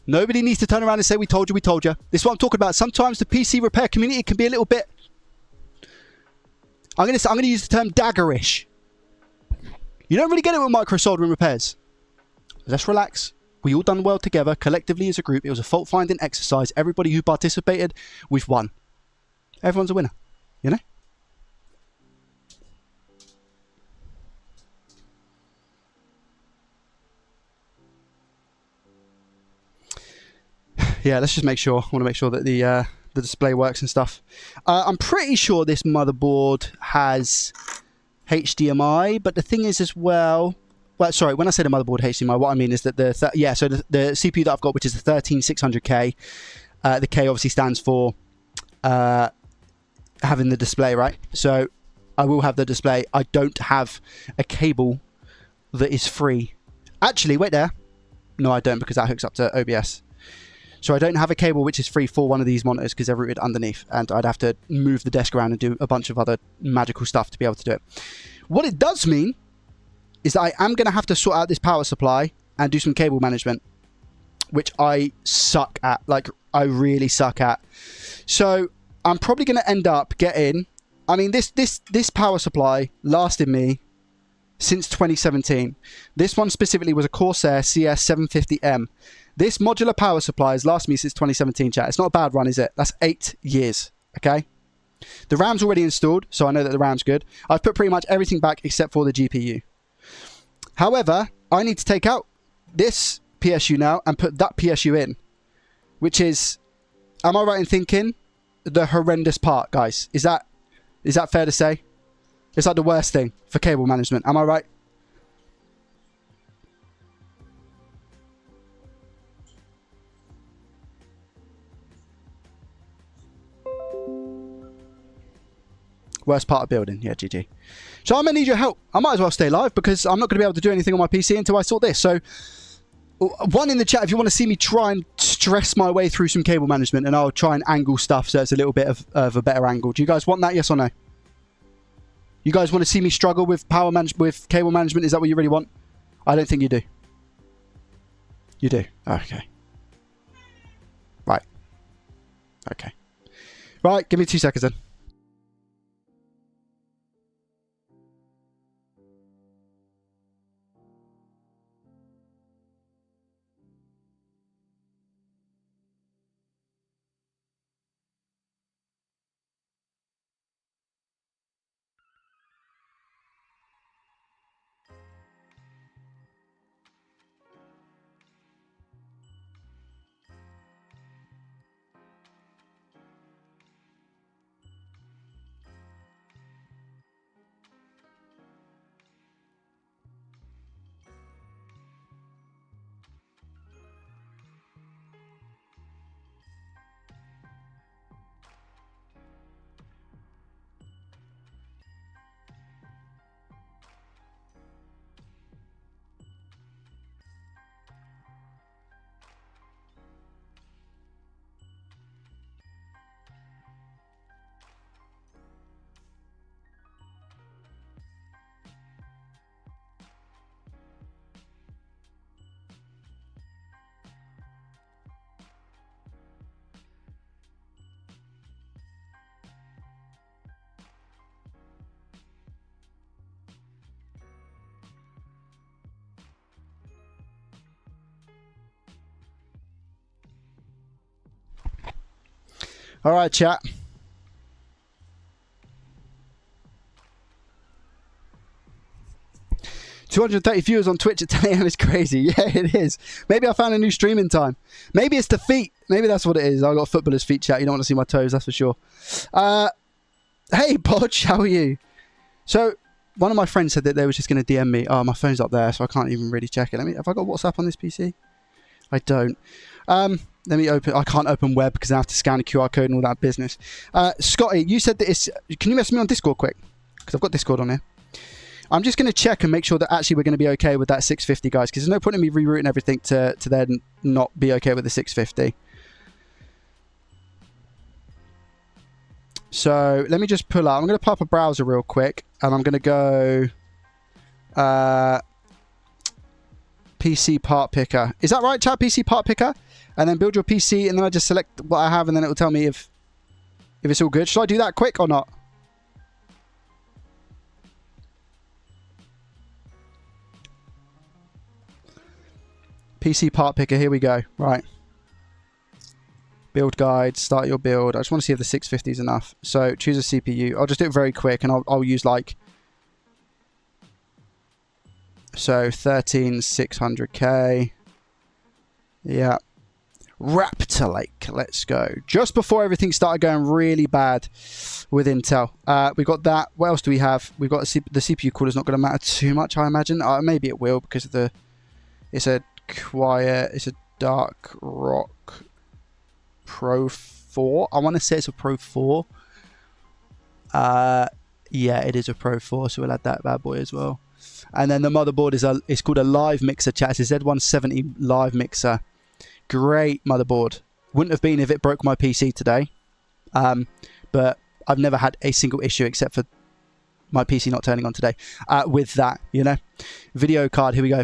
Nobody needs to turn around and say, we told you. This is what I'm talking about. Sometimes the PC repair community can be a little bit... I'm going to use the term daggerish. You don't really get it with micro soldering repairs. Let's relax. We all done well together, collectively as a group. It was a fault-finding exercise. Everybody who participated, we've won. Everyone's a winner, you know? Yeah, let's just make sure. I want to make sure that the display works and stuff. I'm pretty sure this motherboard has HDMI, but the thing is as well... Well, sorry, when I say the motherboard HDMI, what I mean is that the CPU that I've got, which is the 13600K, the K obviously stands for having the display, right? So I will have the display. I don't have a cable that is free. Actually, wait there. No, I don't, because that hooks up to OBS. So I don't have a cable which is free for one of these monitors because they're routed underneath, and I'd have to move the desk around and do a bunch of other magical stuff to be able to do it. What it does mean is that I am going to have to sort out this power supply and do some cable management, which I suck at. Like, I really suck at. So I'm probably going to end up getting... I mean, this power supply lasted me since 2017. This one specifically was a Corsair CS750M. This modular power supply has lasted me since 2017, chat. It's not a bad run, is it? That's 8 years, okay? The RAM's already installed, so I know that the RAM's good. I've put pretty much everything back except for the GPU. However, I need to take out this PSU now and put that PSU in, which is, am I right in thinking, the horrendous part, guys? Is that fair to say? It's like the worst thing for cable management. Am I right? Worst part of building. Yeah, GG. So I'm going to need your help. I might as well stay live because I'm not going to be able to do anything on my PC until I sort this. So, one in the chat if you want to see me try and stress my way through some cable management, and I'll try and angle stuff so it's a little bit of a better angle. Do you guys want that? Yes or no? You guys want to see me struggle with with cable management? Is that what you really want? I don't think you do. You do? Okay. Right. Okay. Right, give me 2 seconds then. All right, chat. $230 viewers on Twitch at 10 AM is crazy. Yeah, it is. Maybe I found a new streaming time. Maybe it's the feet. Maybe that's what it is. I got footballer's feet, chat. You don't want to see my toes, that's for sure. Hey, Bodge, how are you? So, one of my friends said that they was just going to DM me. Oh, my phone's up there, so I can't even really check it. Have I got WhatsApp on this PC? I don't. Let me open. I can't open web because I have to scan the QR code and all that business. Scotty, you said that it's... Can you message me on Discord quick? Because I've got Discord on here. I'm just going to check and make sure that actually we're going to be okay with that 650, guys. Because there's no point in me rerouting everything to then not be okay with the 650. So let me just pull up. I'm going to pull up a browser real quick. And I'm going to go... PC part picker. Is that right, chat? PC part picker? And then build your PC, and then I just select what I have, and then it will tell me if it's all good. Should I do that quick or not? PC part picker, here we go. Right. Build guide, start your build. I just want to see if the 650 is enough. So choose a CPU. I'll just do it very quick, and I'll use like... So 13600K. Yeah. Raptor Lake. Let's go. Just before everything started going really bad with Intel. We got that. What else do we have? We've got the CPU cooler is not going to matter too much, I imagine. Maybe it will because of the... It's a quiet... It's a Dark Rock Pro 4. I want to say it's a Pro 4. Yeah, it is a Pro 4, so we'll add that bad boy as well. And then the motherboard is called a Live Mixer, chat. It's a Z170 Live Mixer. Great motherboard. Wouldn't have been if it broke my PC today. But I've never had a single issue except for my PC not turning on today with that, you know. Video card, here we go.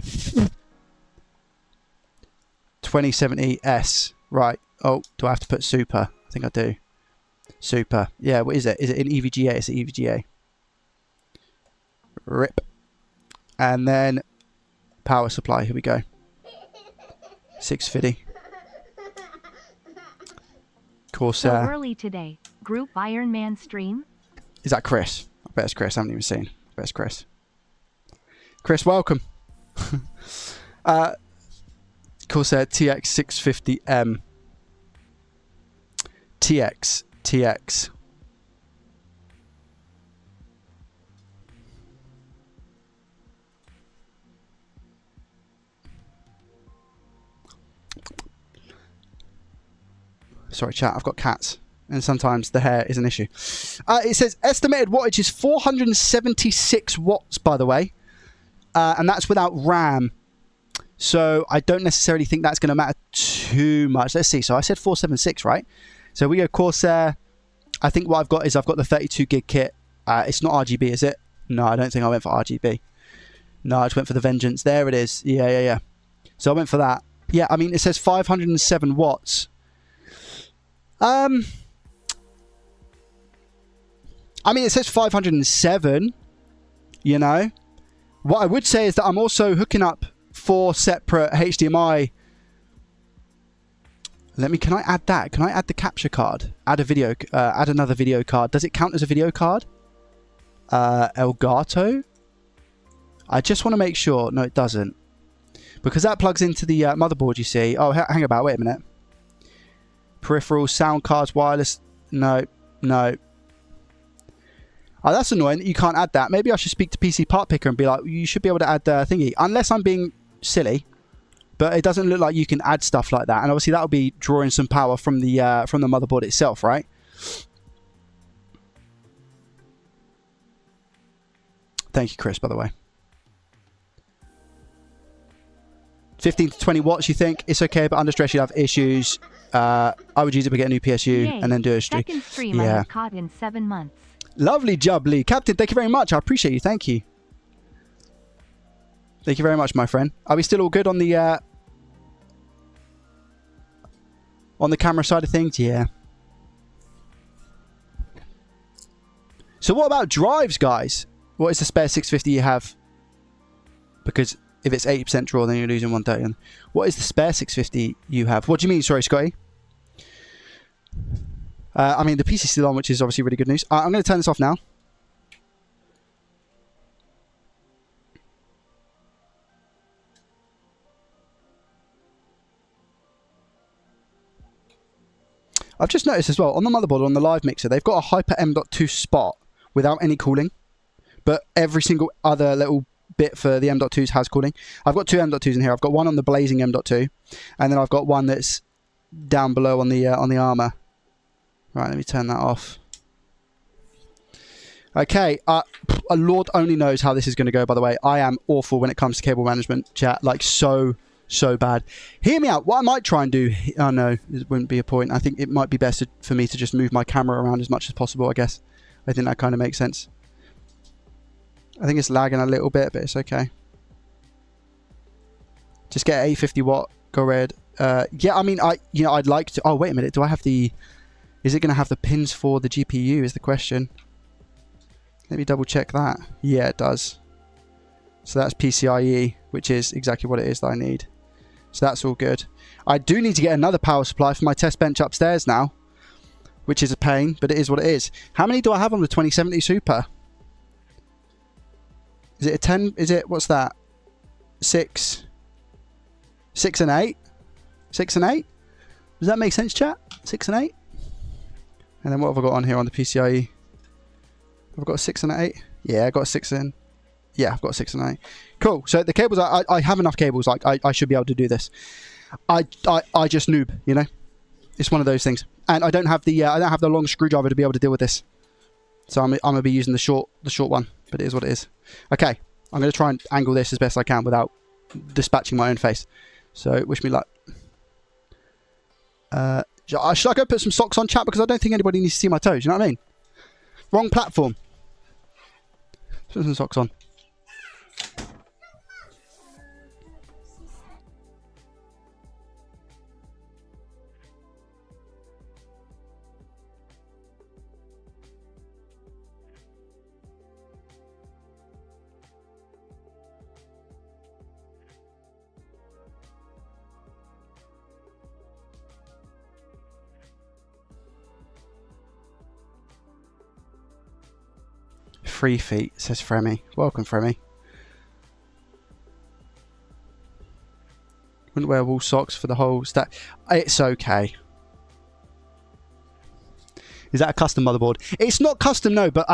2070S. Right. Oh, do I have to put super? I think I do. Super. Yeah, what is it? Is it in EVGA? It's an EVGA. Rip. And then power supply, here we go. 650. Corsair. So early today. Group Iron Man stream? Is that Chris? I bet it's Chris. I haven't even seen. I bet it's Chris. Chris, welcome. Corsair TX 650M. TX. Sorry, chat. I've got cats. And sometimes the hair is an issue. It says estimated wattage is 476 watts, by the way. And that's without RAM. So I don't necessarily think that's going to matter too much. Let's see. So I said 476, right? So we go Corsair. I think what I've got is I've got the 32 gig kit. It's not RGB, is it? No, I don't think I went for RGB. No, I just went for the Vengeance. There it is. Yeah. So I went for that. Yeah, I mean, it says 507 watts. I mean, it says 507, you know. What I would say is that I'm also hooking up 4 separate HDMI. Can I add that? Can I add the capture card? Add another video card. Does it count as a video card? Elgato? I just want to make sure. No, it doesn't. Because that plugs into the motherboard, you see. Oh, hang about. Wait a minute. Peripherals, sound cards, wireless. No. Oh, that's annoying that you can't add that. Maybe I should speak to PC Part Picker and be like, you should be able to add thingy. Unless I'm being silly. But it doesn't look like you can add stuff like that. And obviously that'll be drawing some power from the motherboard itself, right? Thank you, Chris, by the way. 15 to 20 watts, you think? It's okay, but under stress you'd have issues. I would use it to get a new PSU. Yay. And then do a stream. Second stream I have caught in 7 months. Lovely job, Lee. Captain, thank you very much. I appreciate you. Thank you. Thank you very much, my friend. Are we still all good on the camera side of things? Yeah. So what about drives, guys? What is the spare 650 you have? Because if it's 80% draw, then you're losing 130. What is the spare 650 you have? What do you mean? Sorry, Scotty. I mean, the PC's still on, which is obviously really good news. I'm going to turn this off now. I've just noticed as well, on the motherboard, on the live mixer, they've got a Hyper M.2 spot without any cooling. But every single other little bit for the M.2s has cooling. I've got 2 M.2s in here. I've got one on the Blazing M.2, and then I've got one that's down below on the armor. Right, let me turn that off. Okay, Lord only knows how this is going to go, by the way. I am awful when it comes to cable management, chat. Like, so bad. Hear me out. What I might try and do... Oh, no, it wouldn't be a point. I think it might be best for me to just move my camera around as much as possible, I guess. I think that kind of makes sense. I think it's lagging a little bit, but it's okay. Just get 850 watt, go red. Yeah, I mean, I'd like to... Oh, wait a minute. Do I have the... Is it going to have the pins for the GPU is the question. Let me double check that. Yeah, it does. So that's PCIe, which is exactly what it is that I need. So that's all good. I do need to get another power supply for my test bench upstairs now, which is a pain, but it is what it is. How many do I have on the 2070 Super? Is it a 10? Is it, what's that? 6 and 8? 6 and 8? Does that make sense, chat? 6 and 8? And then what have I got on here on the PCIe? Have I got a 6 and an 8? Yeah, I got a 6 in. Yeah, I've got a 6 and an 8. Cool. So the cables, I have enough cables. Like I should be able to do this. I just noob, you know. It's one of those things. And I don't have the long screwdriver to be able to deal with this. So I'm gonna be using the short one. But it is what it is. Okay, I'm gonna try and angle this as best I can without dispatching my own face. So wish me luck. Should I go put some socks on, chat? Because I don't think anybody needs to see my toes. You know what I mean? Wrong platform. Put some socks on. Free feet, says Fremy. Welcome, Fremy. Wouldn't wear wool socks for the whole stack. It's okay. Is that a custom motherboard? It's not custom, no, but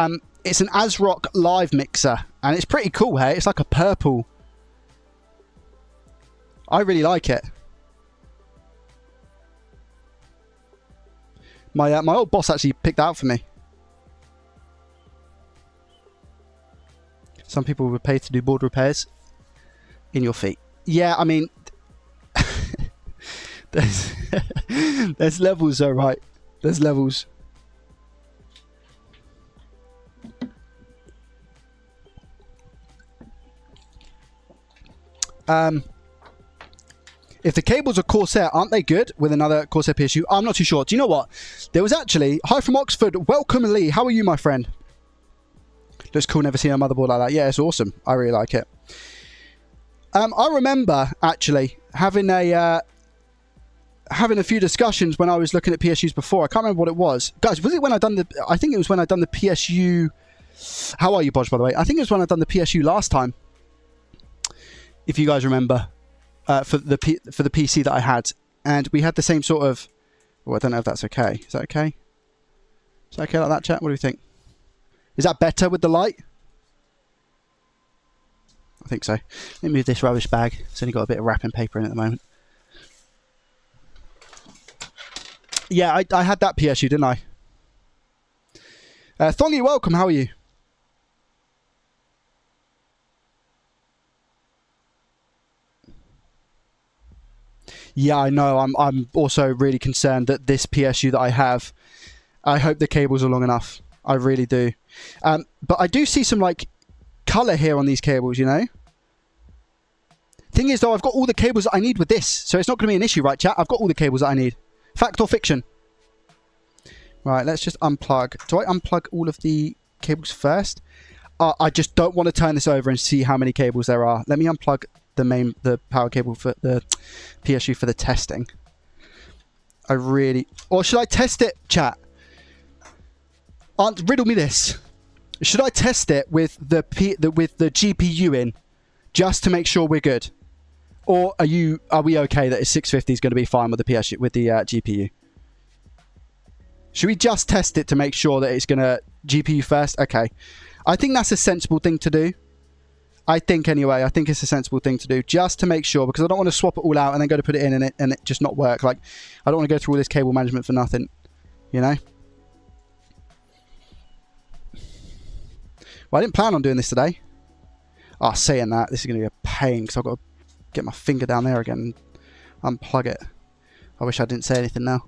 it's an ASRock live mixer, and it's pretty cool. Hey, it's like a purple. I really like it. My old boss actually picked that out for me. Some people would pay to do board repairs in your feet. Yeah, I mean, there's levels, though, right? There's levels. If the cables are Corsair, aren't they good with another Corsair PSU? I'm not too sure. Do you know what? There was actually... Hi from Oxford. Welcome, Lee. How are you, my friend? Looks cool, never seen a motherboard like that. Yeah, it's awesome. I really like it. I remember, actually, having a few discussions when I was looking at PSUs before. I can't remember what it was. Guys, was it when I done the... I think it was when I done the PSU... How are you, Bodge, by the way? I think it was when I done the PSU last time. If you guys remember, for the PC that I had. And we had the same sort of... Oh, I don't know if that's okay. Is that okay? Is that okay like that, chat? What do you think? Is that better with the light? I think so. Let me move this rubbish bag. It's only got a bit of wrapping paper in it at the moment. Yeah, I had that PSU, didn't I? Thongy, welcome. How are you? Yeah, I know. I'm also really concerned that this PSU that I have, I hope the cables are long enough. I really do. But I do see some, like, colour here on these cables, you know? Thing is, though, I've got all the cables that I need with this. So it's not going to be an issue, right, chat? I've got all the cables that I need. Fact or fiction? Right, let's just unplug. Do I unplug all of the cables first? I just don't want to turn this over and see how many cables there are. Let me unplug the power cable for the PSU for the testing. I really... Or should I test it, chat? Riddle me this. Should I test it with the GPU in, just to make sure we're good, or are we okay that a 650 is going to be fine with the PSU with the GPU? Should we just test it to make sure that it's going to GPU first? Okay, I think that's a sensible thing to do. I think anyway. I think it's a sensible thing to do just to make sure, because I don't want to swap it all out and then go to put it in and it just not work. Like, I don't want to go through all this cable management for nothing, you know. Well, I didn't plan on doing this today. Oh, saying that, this is going to be a pain because I've got to get my finger down there again and unplug it. I wish I didn't say anything now.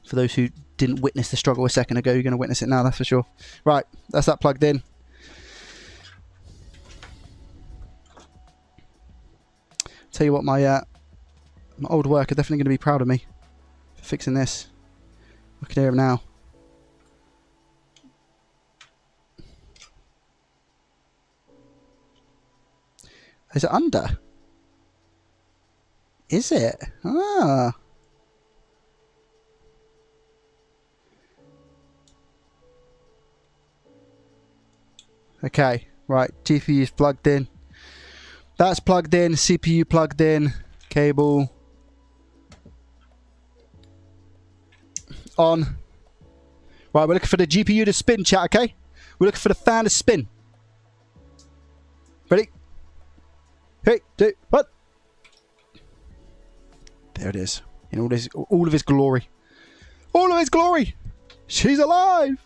For those who didn't witness the struggle a second ago, you're going to witness it now, that's for sure. Right, that's that plugged in. Tell you what, my old worker definitely going to be proud of me for fixing this. I can hear him now. Is it under? Is it? Ah. Okay, right. GPU is plugged in. That's plugged in. CPU plugged in. Cable on. Right, we're looking for the GPU to spin, chat, okay? We're looking for the fan to spin. Ready? 3, 2, 1. There it is. In all of his glory. All of his glory! She's alive!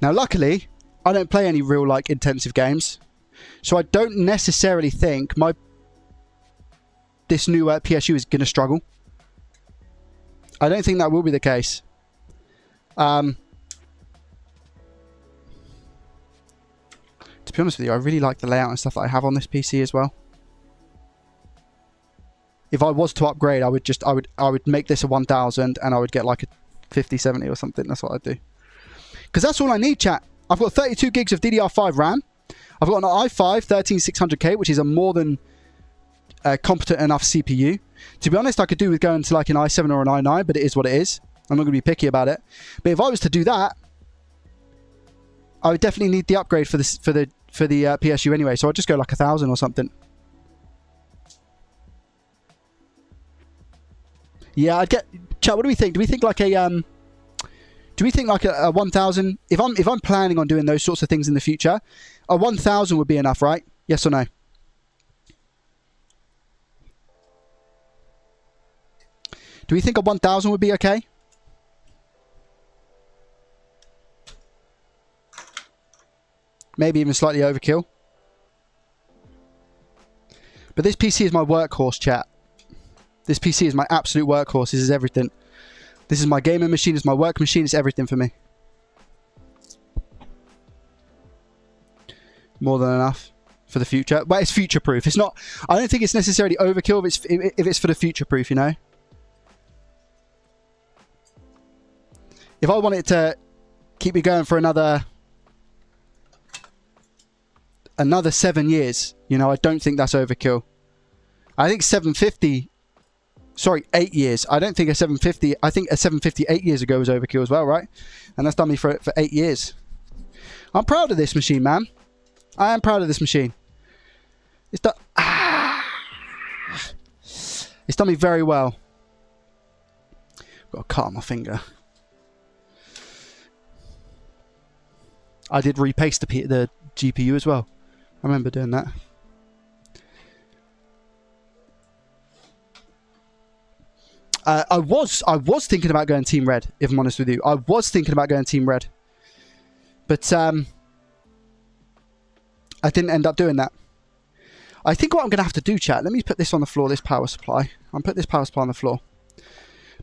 Now, luckily, I don't play any real like intensive games, so I don't necessarily think this new PSU is going to struggle. I don't think that will be the case. To be honest with you, I really like the layout and stuff that I have on this PC as well. If I was to upgrade, I would make this a 1000 and I would get like a 5070 or something. That's what I'd do. Because that's all I need, chat. I've got 32 gigs of DDR5 RAM. I've got an i5 13600K, which is a more than competent enough CPU. To be honest, I could do with going to like an i7 or an i9, but it is what it is. I'm not going to be picky about it. But if I was to do that, I would definitely need the upgrade for the PSU anyway. So I'd just go like 1000 or something. Yeah, I'd get. Chat, what do we think? Do we think like a 1000? If I'm planning on doing those sorts of things in the future, a 1000 would be enough, right? Yes or no? Do we think a 1000 would be okay? Maybe even slightly overkill. But this PC is my workhorse, chat. This PC is my absolute workhorse. This is everything. This is my gaming machine. It's my work machine. It's everything for me. More than enough for the future. But it's future-proof. It's not... I don't think it's necessarily overkill if it's for the future-proof, you know? If I want it to keep me going for another 7 years, you know, I don't think that's overkill. I think 750... Sorry, 8 years. I don't think a 750... I think a 750 8 years ago was overkill as well, right? And that's done me for 8 years. I'm proud of this machine, man. I am proud of this machine. It's done... It's done me very well. Got a cut on my finger. I did repaste the GPU as well. I remember doing that. I was thinking about going Team Red, if I'm honest with you. I was thinking about going Team Red. But I didn't end up doing that. I think what I'm going to have to do, chat, let me put this on the floor, this power supply. I'll put this power supply on the floor.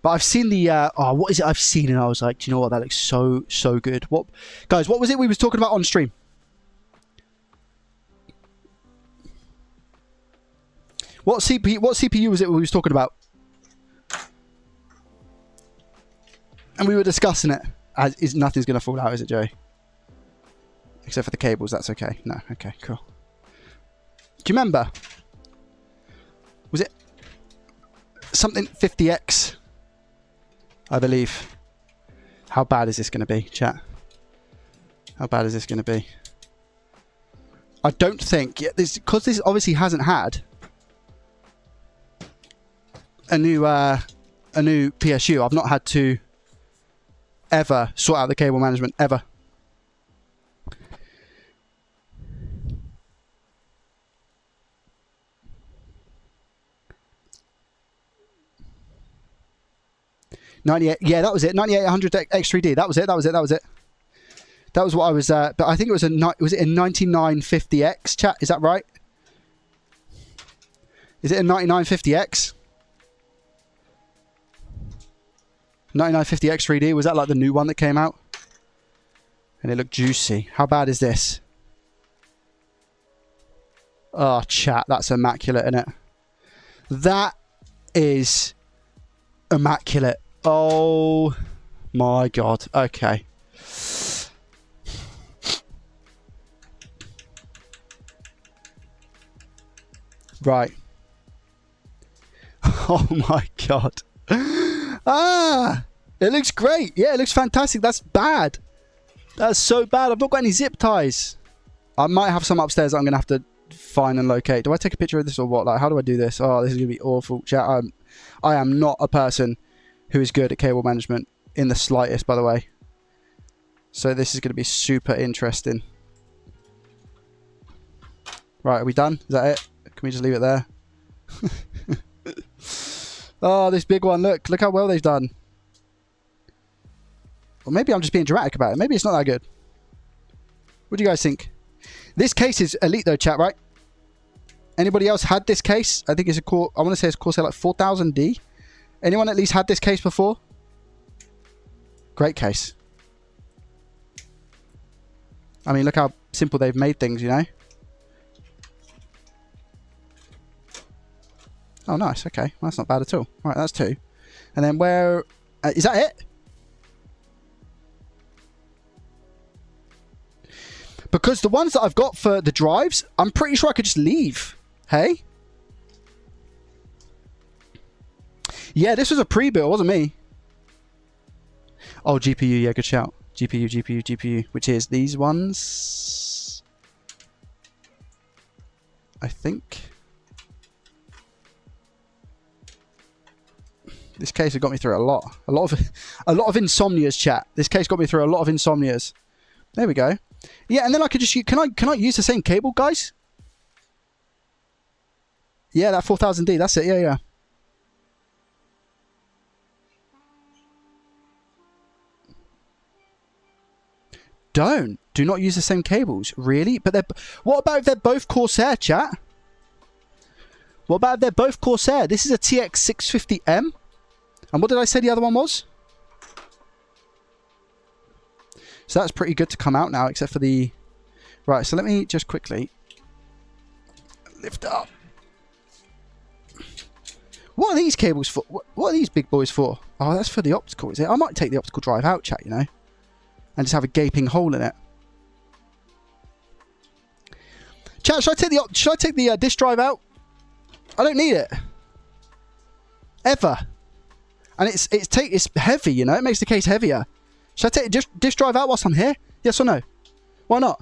But I've seen the... what is it I've seen? And I was like, do you know what? That looks so, so good. What, guys, what was it we was talking about on stream? What CPU was it we was talking about? And we were discussing it. Nothing's going to fall out, is it, Joey? Except for the cables, that's okay. No, okay, cool. Do you remember? Was it something 50X? I believe. How bad is this going to be, chat? How bad is this going to be? I don't think... Because this obviously hasn't had a new PSU. I've not had to ever sort out the cable management, ever. Yeah, that was it. 9800 X3D. That was it. That was what I was. But I think it was was it a 9950X? Chat, is that right? Is it a 9950X? 9950X 3D. Was that like the new one that came out? And it looked juicy. How bad is this? Oh, chat, that's immaculate, isn't it? That is immaculate. Oh my god. Okay. Right. Oh my god. It looks great. Yeah, it looks fantastic. That's bad. That's so bad. I've not got any zip ties. I might have some upstairs that I'm going to have to find and locate. Do I take a picture of this or what? Like, how do I do this? Oh, this is going to be awful. Chat, I am not a person who is good at cable management in the slightest, by the way. So this is going to be super interesting. Right, are we done? Is that it? Can we just leave it there? Oh, this big one. Look how well they've done. Or maybe I'm just being dramatic about it. Maybe it's not that good. What do you guys think? This case is elite though, chat, right? Anybody else had this case? I think it's a core. I want to say it's Corsair like 4000D. Anyone at least had this case before? Great case. I mean, look how simple they've made things, you know? Oh, nice. Okay. Well, that's not bad at all. Right, that's 2. And then where... is that it? Because the ones that I've got for the drives, I'm pretty sure I could just leave. Hey? Yeah, this was a pre-built, wasn't me. Oh, GPU. Yeah, good shout. GPU, which is these ones. I think. This case has got me through a lot of insomnias, chat. This case got me through a lot of insomnias. There we go. Yeah, and then I could just use, can I use the same cable, guys? Yeah, that 4000D. That's it. Yeah. Do not use the same cables. Really? But what about if they're both Corsair, chat? What about if they're both Corsair? This is a TX650M. And what did I say the other one was? So that's pretty good to come out now, except for the... Right, so let me just quickly lift up. What are these cables for? What are these big boys for? Oh, that's for the optical, is it? I might take the optical drive out, chat, you know? And just have a gaping hole in it. Chat, should I take the disk drive out? I don't need it. Ever. And it's heavy, you know? It makes the case heavier. Should I take the disk drive out whilst I'm here? Yes or no? Why not?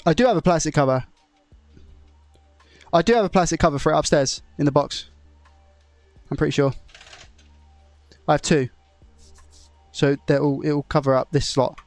I do have a plastic cover. I do have a plastic cover for it upstairs in the box. I'm pretty sure. I have 2. So it will cover up this slot.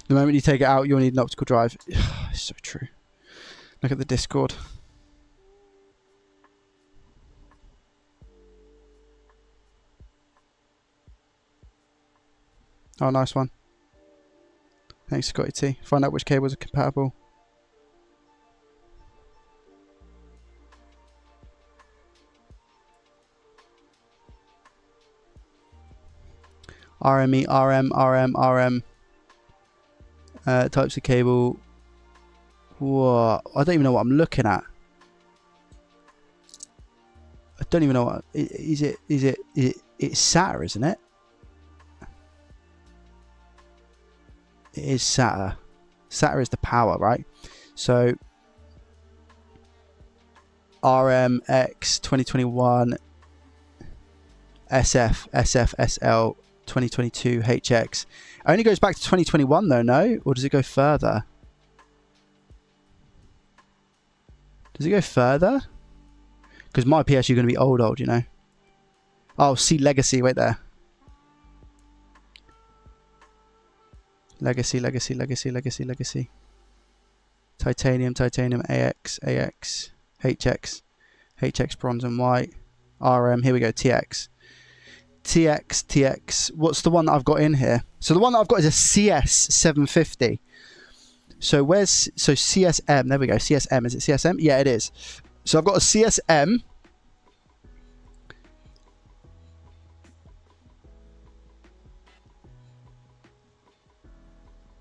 The moment you take it out, you'll need an optical drive. It's so true. Look at the Discord. Oh, nice one. Thanks, Scotty T. Find out which cables are compatible. RME, RM. Types of cable. Whoa, I don't even know what I'm looking at. I don't even know what is it. It's SATA, isn't it? It is SATA. SATA is the power, right? So RMX 2021 SF SL 2022 HX. It only goes back to 2021 though, no? Or does it go further? Does it go further? Because my PSU are going to be old, you know. Oh, see Legacy, wait there. Legacy. Titanium, AX, HX, bronze and white. RM, here we go, TX. What's the one that I've got in here? So the one that I've got is a CS750. So CSM, there we go, CSM, is it CSM? Yeah, it is. So I've got a CSM.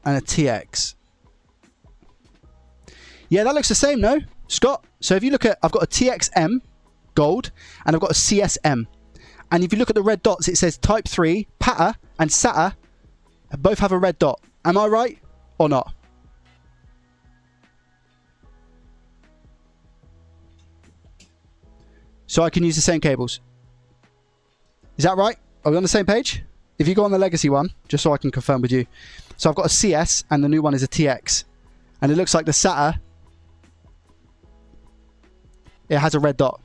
And a TX. Yeah, that looks the same, no? Scott? So if you look at, I've got a TXM gold and I've got a CSM. And if you look at the red dots, it says Type 3, PATA and SATA both have a red dot. Am I right or not? So I can use the same cables. Is that right? Are we on the same page? If you go on the legacy one, just so I can confirm with you. So I've got a CS and the new one is a TX. And it looks like the SATA, it has a red dot.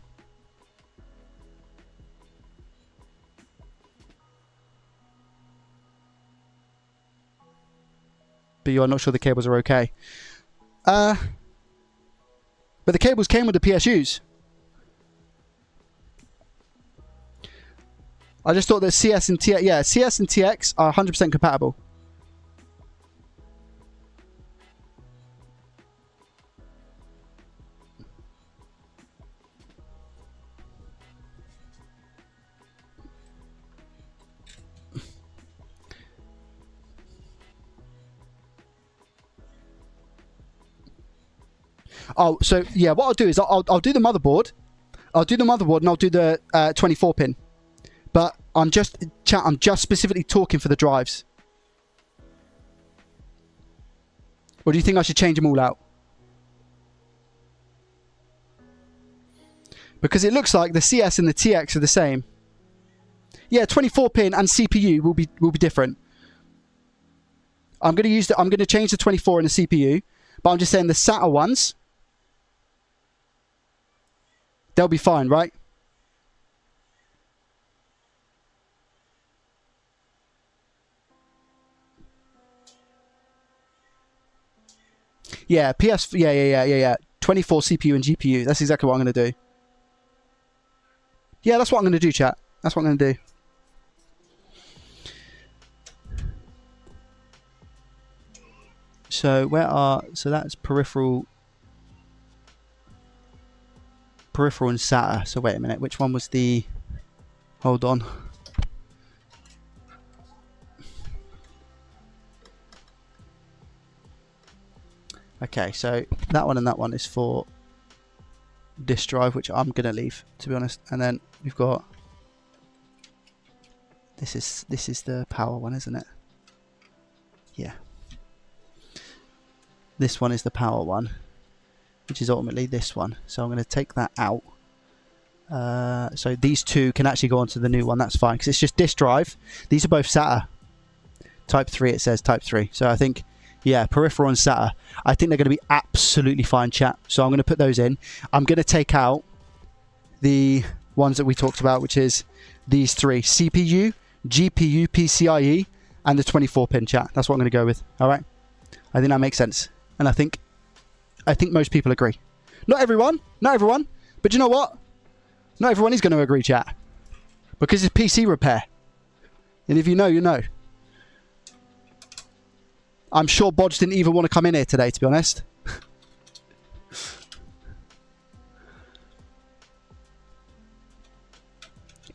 But you're not sure the cables are okay. But the cables came with the PSUs. I just thought that CS and TX, yeah, CS and TX are 100% compatible. Oh, so yeah, what I'll do is I'll do the motherboard. I'll do the motherboard and I'll do the 24 pin. But I'm just specifically talking for the drives. Or do you think I should change them all out? Because it looks like the CS and the TX are the same. Yeah, 24 pin and CPU will be different. I'm going to change the 24 in the CPU, but I'm just saying the SATA ones, they'll be fine, right? Yeah, yeah. 24 CPU and GPU. That's exactly what I'm going to do. Yeah, that's what I'm going to do, chat. That's what I'm going to do. So so that's peripheral and SATA. So wait a minute, which one was the, hold on. Okay, so that one and that one is for disk drive, which I'm gonna leave, to be honest. And then we've got this is the power one, isn't it? Yeah. This one is the power one, which is ultimately this one. So I'm going to take that out. So these two can actually go onto the new one. That's fine because it's just disk drive. These are both SATA. Type 3, it says Type 3. So I think, yeah, peripheral and SATA. I think they're going to be absolutely fine, chat. So I'm going to put those in. I'm going to take out the ones that we talked about, which is these three: CPU, GPU, PCIe, and the 24 pin, chat. That's what I'm going to go with. All right. I think that makes sense. And I think most people agree. Not everyone, but you know what? Not everyone is going to agree, chat. Because it's PC repair. And if you know, you know. I'm sure Bodge didn't even want to come in here today, to be honest.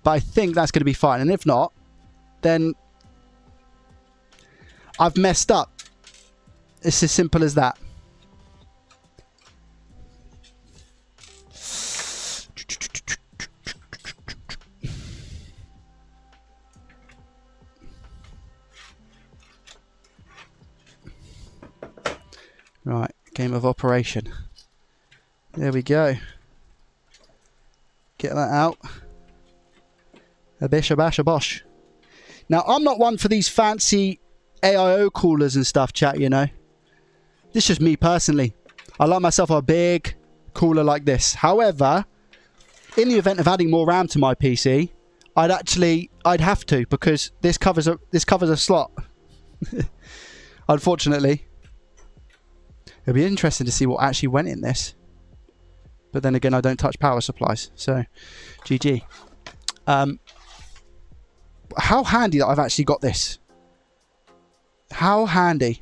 But I think that's going to be fine. And if not, then I've messed up. It's as simple as that. Right, game of operation. There we go. Get that out. A bish, a bash, a bosh. Now, I'm not one for these fancy AIO coolers and stuff, chat, you know. This is just me personally. I like myself a big cooler like this. However, in the event of adding more RAM to my PC, I'd have to, because this covers a slot. Unfortunately. It'll be interesting to see what actually went in this. But then again, I don't touch power supplies, so GG. How handy that I've actually got this. How handy.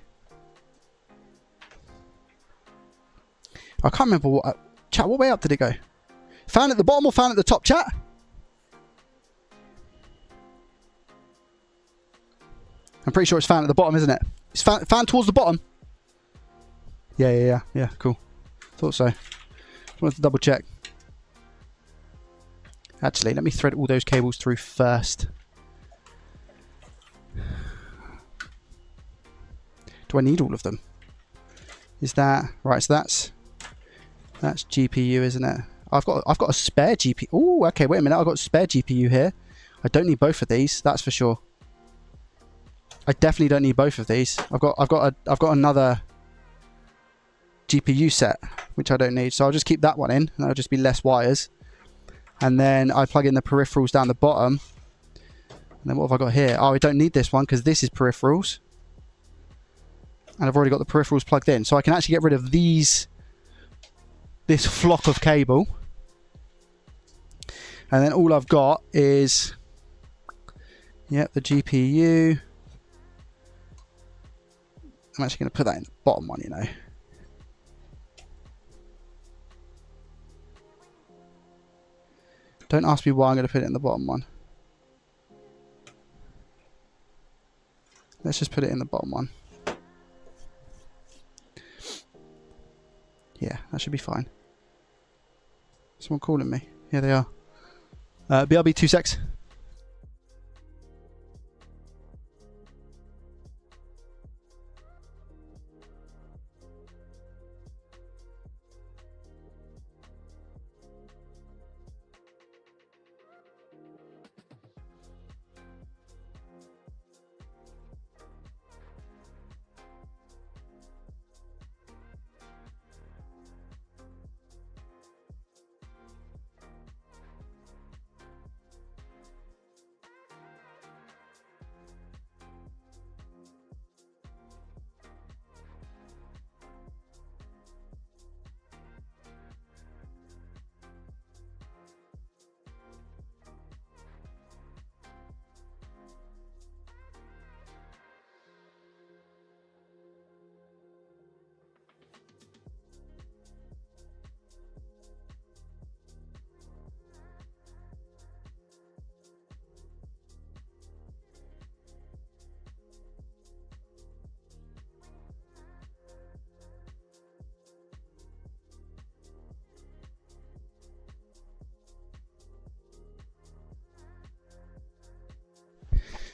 I can't remember what... chat, what way up did it go? Fan at the bottom or fan at the top, chat? I'm pretty sure it's fan at the bottom, isn't it? It's fan towards the bottom. Yeah, cool. Thought so. Just wanted to double check. Actually, let me thread all those cables through first. Do I need all of them? Is that right? So that's GPU, isn't it? I've got a spare GPU. Oh, okay. Wait a minute. I've got a spare GPU here. I don't need both of these. That's for sure. I definitely don't need both of these. I've got another GPU set which I don't need, so I'll just keep that one in. That'll just be less wires. And then I plug in the peripherals down the bottom. And then what have I got here? Oh, I don't need this one because this is peripherals. And I've already got the peripherals plugged in. So I can actually get rid of this flock of cable. And then all I've got is, yep, the GPU. I'm actually going to put that in the bottom one, you know. Don't ask me why I'm going to put it in the bottom one. Let's just put it in the bottom one. Yeah, that should be fine. Someone calling me. Here they are. BRB 2 secs.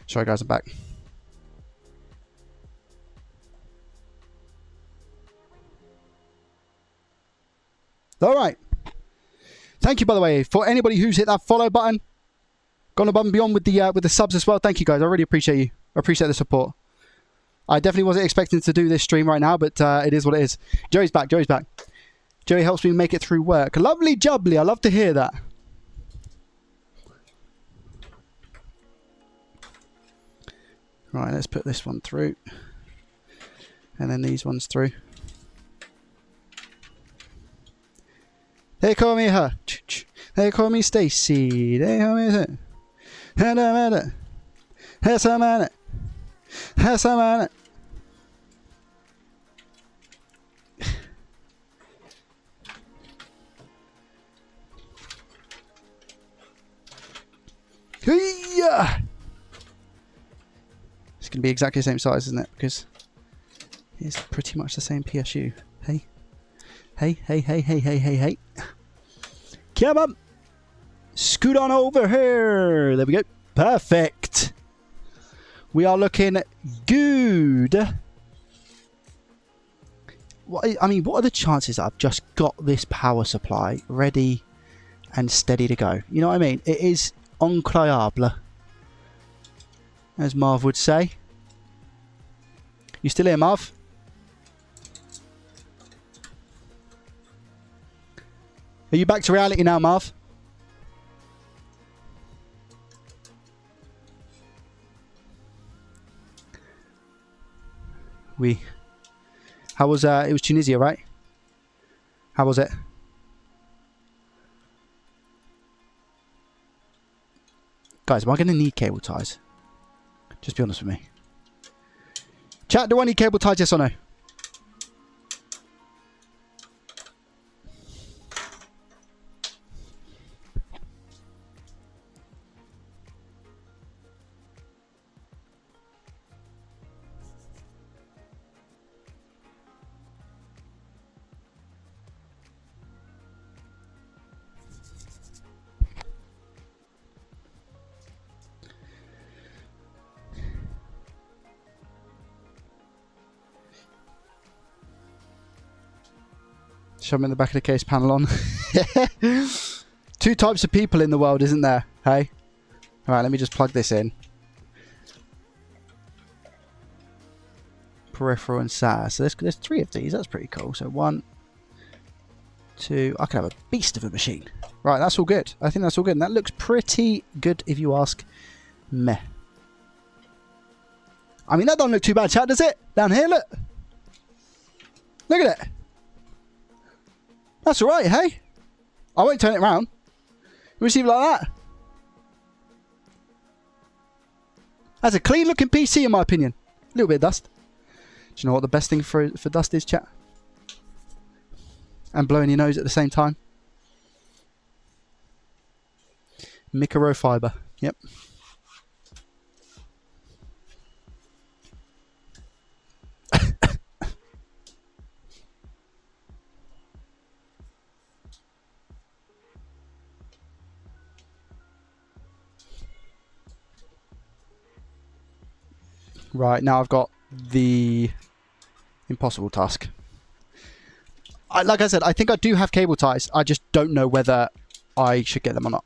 Sorry guys, I'm back. All right. Thank you, by the way, for anybody who's hit that follow button, gone above and beyond with the subs as well. Thank you guys. I really appreciate you. I appreciate the support. I definitely wasn't expecting to do this stream right now, but it is what it is. Joey's back. Joey's back. Joey helps me make it through work. Lovely jubbly. I love to hear that. Right, let's put this one through. And then these ones through. They call me her. They call me Stacy. They call me her. That's a man. That's a man. Yeah. It's going to be exactly the same size, isn't it? Because it's pretty much the same PSU. Hey. Hey, hey, hey, hey, hey, hey, hey. Come on. Scoot on over here. There we go. Perfect. We are looking good. I mean, what are the chances that I've just got this power supply ready and steady to go? You know what I mean? It is incroyable, as Marv would say. You still here, Marv? Are you back to reality now, Marv? How was it was Tunisia, right? How was it? Guys, am I going to need cable ties? Just be honest with me. Chat, do I need cable ties, yes or no? Shove them in the back of the case, panel on. 2 types of people in the world, isn't there? Hey? Alright, let me just plug this in. Peripheral and SATA. So there's 3 of these. That's pretty cool. So 1, 2. I could have a beast of a machine. Right, that's all good. I think that's all good. And that looks pretty good if you ask me. I mean, that don't look too bad, chat, does it? Down here, look. Look at it. That's alright, hey? I won't turn it around. You receive it like that? That's a clean looking PC in my opinion. A little bit of dust. Do you know what the best thing for dust is, chat? And blowing your nose at the same time? Microfiber. Yep. Right, now I've got the impossible task. Like I said, I think I do have cable ties. I just don't know whether I should get them or not.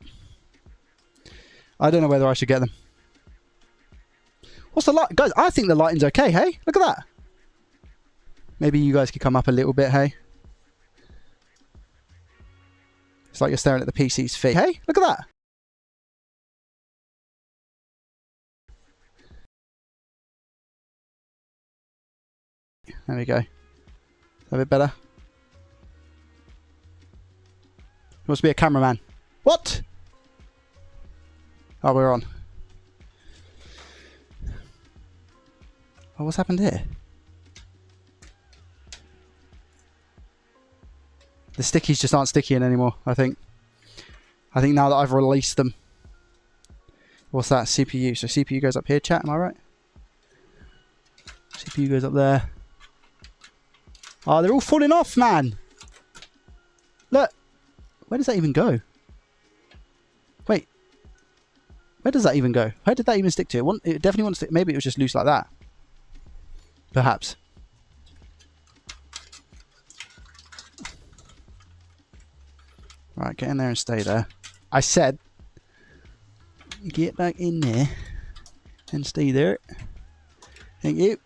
I don't know whether I should get them. What's the light? Guys, I think the lighting's okay, hey? Look at that. Maybe you guys could come up a little bit, hey? It's like you're staring at the PC's feet. Hey, look at that. There we go. A bit better. He wants to be a cameraman. What? Oh, we're on. Oh, what's happened here? The stickies just aren't sticky anymore, I think. I think now that I've released them. What's that? CPU. So CPU goes up here, chat, am I right? CPU goes up there. Oh, they're all falling off, man. Look. Where does that even go? Wait. Where does that even go? Where did that even stick to? It definitely wants to. Maybe it was just loose like that. Perhaps. Right, get in there and stay there. I said, get back in there and stay there. Thank you.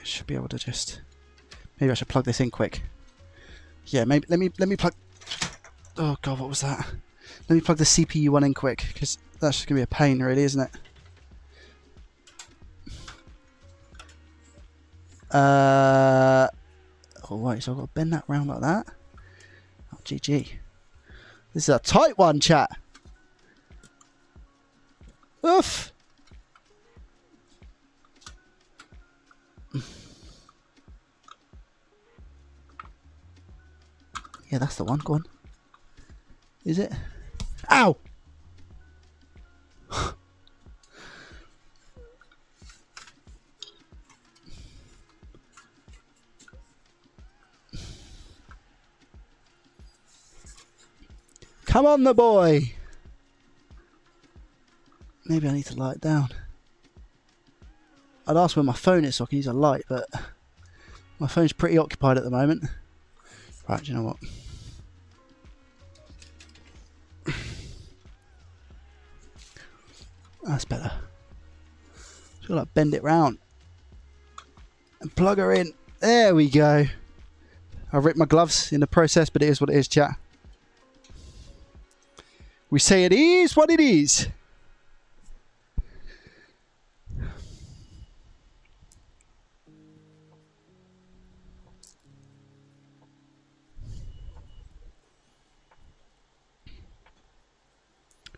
Should be able to just. Maybe I should plug this in quick. Yeah, maybe let me plug. Oh god, what was that? Let me plug the CPU one in quick because that's just gonna be a pain, really, isn't it? Oh wait, so I've got to bend that round like that. Oh GG. This is a tight one, chat. Oof. Yeah, that's the one. Go on. Is it? Ow! Come on, the boy! Maybe I need to light it down. I'd ask where my phone is so I can use a light, but my phone's pretty occupied at the moment. Right, do you know what? That's better. Just gotta bend it round and plug her in. There we go. I ripped my gloves in the process, but it is what it is, chat. We say it is what it is.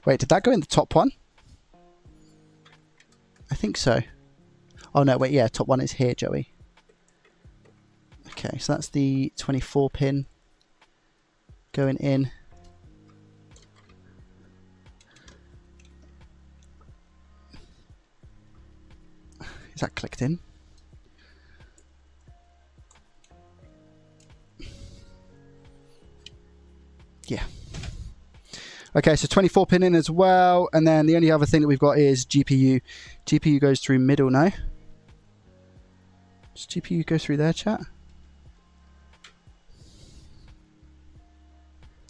Wait, did that go in the top one? I think so. Oh no, wait, yeah, top one is here, Joey. Okay, so that's the 24 pin going in. Is that clicked in? Yeah. Okay, so 24 pin in as well, and then the only other thing that we've got is GPU. GPU goes through middle now. Does GPU go through there, chat?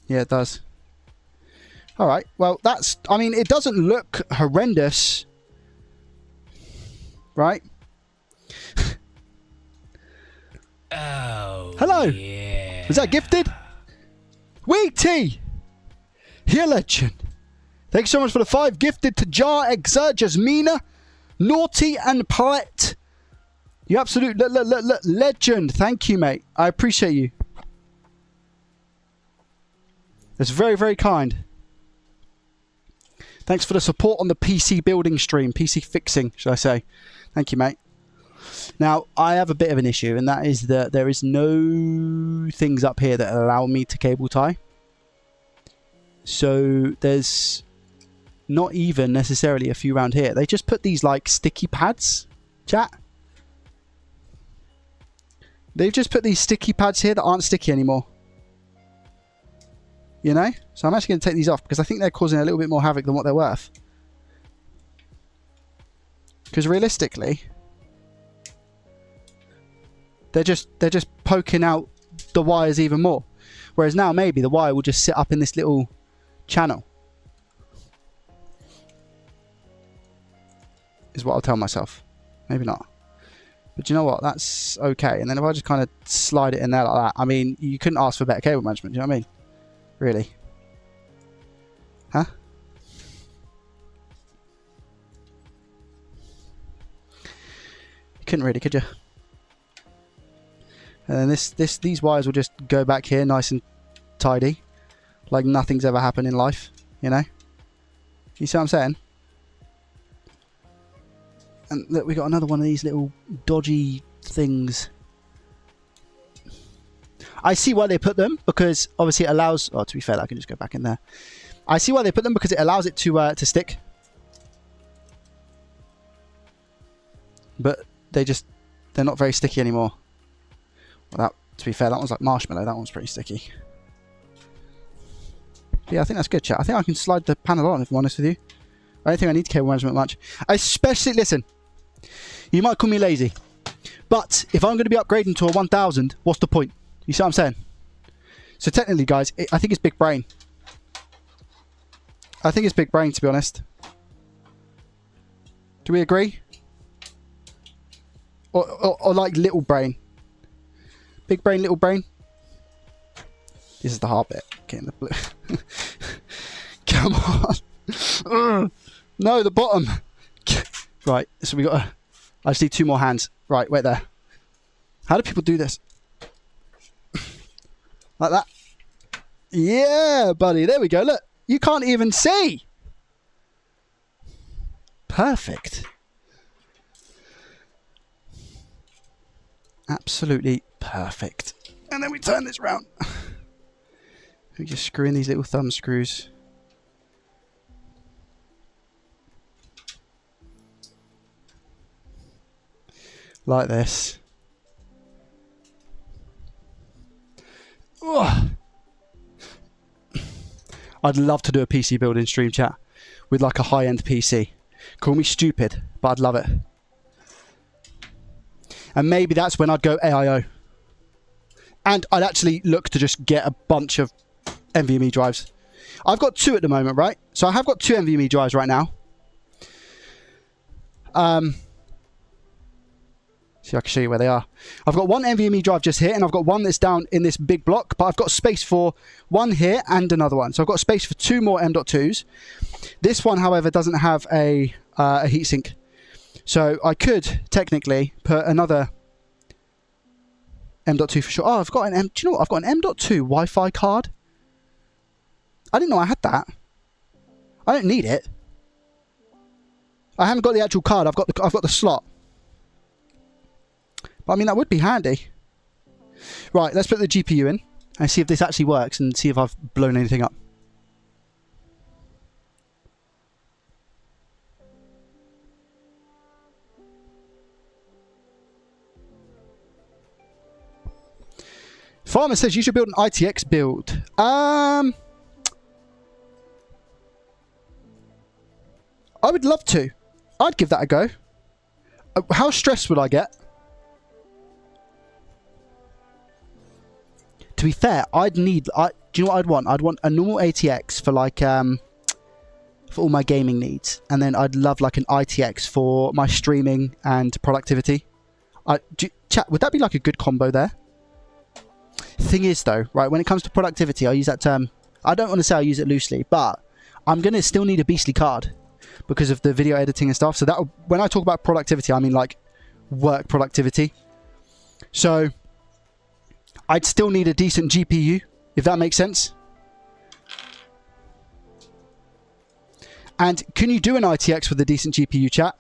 Yeah, it does. Alright, well, that's... I mean, it doesn't look horrendous. Right? Oh, Hello! yeah. Was that gifted? Wheaty! Here, legend. Thanks so much for the 5 gifted to Jar, Exa, Jasmina, Naughty, and Poet. You absolute legend. Thank you, mate. I appreciate you. It's very, very kind. Thanks for the support on the PC building stream. PC fixing, should I say. Thank you, mate. Now, I have a bit of an issue, and that is that there is no things up here that allow me to cable tie. So, there's not even necessarily a few around here. They just put these, like, sticky pads, chat. They've just put these sticky pads here that aren't sticky anymore. You know? So I'm actually going to take these off because I think they're causing a little bit more havoc than what they're worth. Because realistically, they're just poking out the wires even more. Whereas now maybe the wire will just sit up in this little channel. Is what I'll tell myself. Maybe not. But you know what? That's okay. And then if I just kind of slide it in there like that, I mean, you couldn't ask for better cable management. Do you know what I mean? Really? Huh? You couldn't really, could you? And then these wires will just go back here nice and tidy. Like nothing's ever happened in life, you know? You see what I'm saying? And look, we got another one of these little dodgy things. I see why they put them, because obviously it allows... Oh, to be fair, I can just go back in there. I see why they put them, because it allows it to stick. But they're not very sticky anymore. Well, to be fair, that one's like marshmallow. That one's pretty sticky. But yeah, I think that's good, chat. I think I can slide the panel on, if I'm honest with you. I don't think I need cable management much. Especially, listen, you might call me lazy, but if I'm going to be upgrading to a 1000, what's the point? You see what I'm saying? So technically, guys, I think it's big brain. I think it's big brain, to be honest. Do we agree? Or like little brain? Big brain, little brain? This is the hard bit. Getting the blue. Come on. No, the bottom. Right, so we got to... I just need 2 more hands. Right, wait there. How do people do this? Like that. Yeah, buddy. There we go. Look. You can't even see. Perfect. Absolutely perfect. And then we turn this round. We just screw in these little thumb screws. Like this. Ugh. I'd love to do a PC building stream, chat, with like a high-end PC. Call me stupid, but I'd love it. And maybe that's when I'd go AIO. And I'd actually look to just get a bunch of NVMe drives. I've got 2 at the moment, right? So I have got 2 NVMe drives right now. See, I can show you where they are. I've got 1 NVMe drive just here, and I've got 1 that's down in this big block, but I've got space for 1 here and another one. So I've got space for 2 more M.2s. This one, however, doesn't have a heatsink. So I could technically put another M.2 for sure. Oh, I've got an M. Do you know what? I've got an M.2 Wi-Fi card. I didn't know I had that. I don't need it. I haven't got the actual card. I've got the slot. But I mean, that would be handy. Right, let's put the GPU in and see if this actually works and see if I've blown anything up. Farmer says you should build an ITX build. I would love to. I'd give that a go. How stressed would I get? be fair, I'd need... do you know what I'd want? I'd want a normal ATX for like... for all my gaming needs. And then I'd love like an ITX for my streaming and productivity. Chat, would that be like a good combo there? Thing is though, right, when it comes to productivity, I use that term... I don't want to say I use it loosely, but I'm going to still need a beastly card because of the video editing and stuff. So that when I talk about productivity, I mean like work productivity. So I'd still need a decent GPU, if that makes sense. And can you do an ITX with a decent GPU, chat?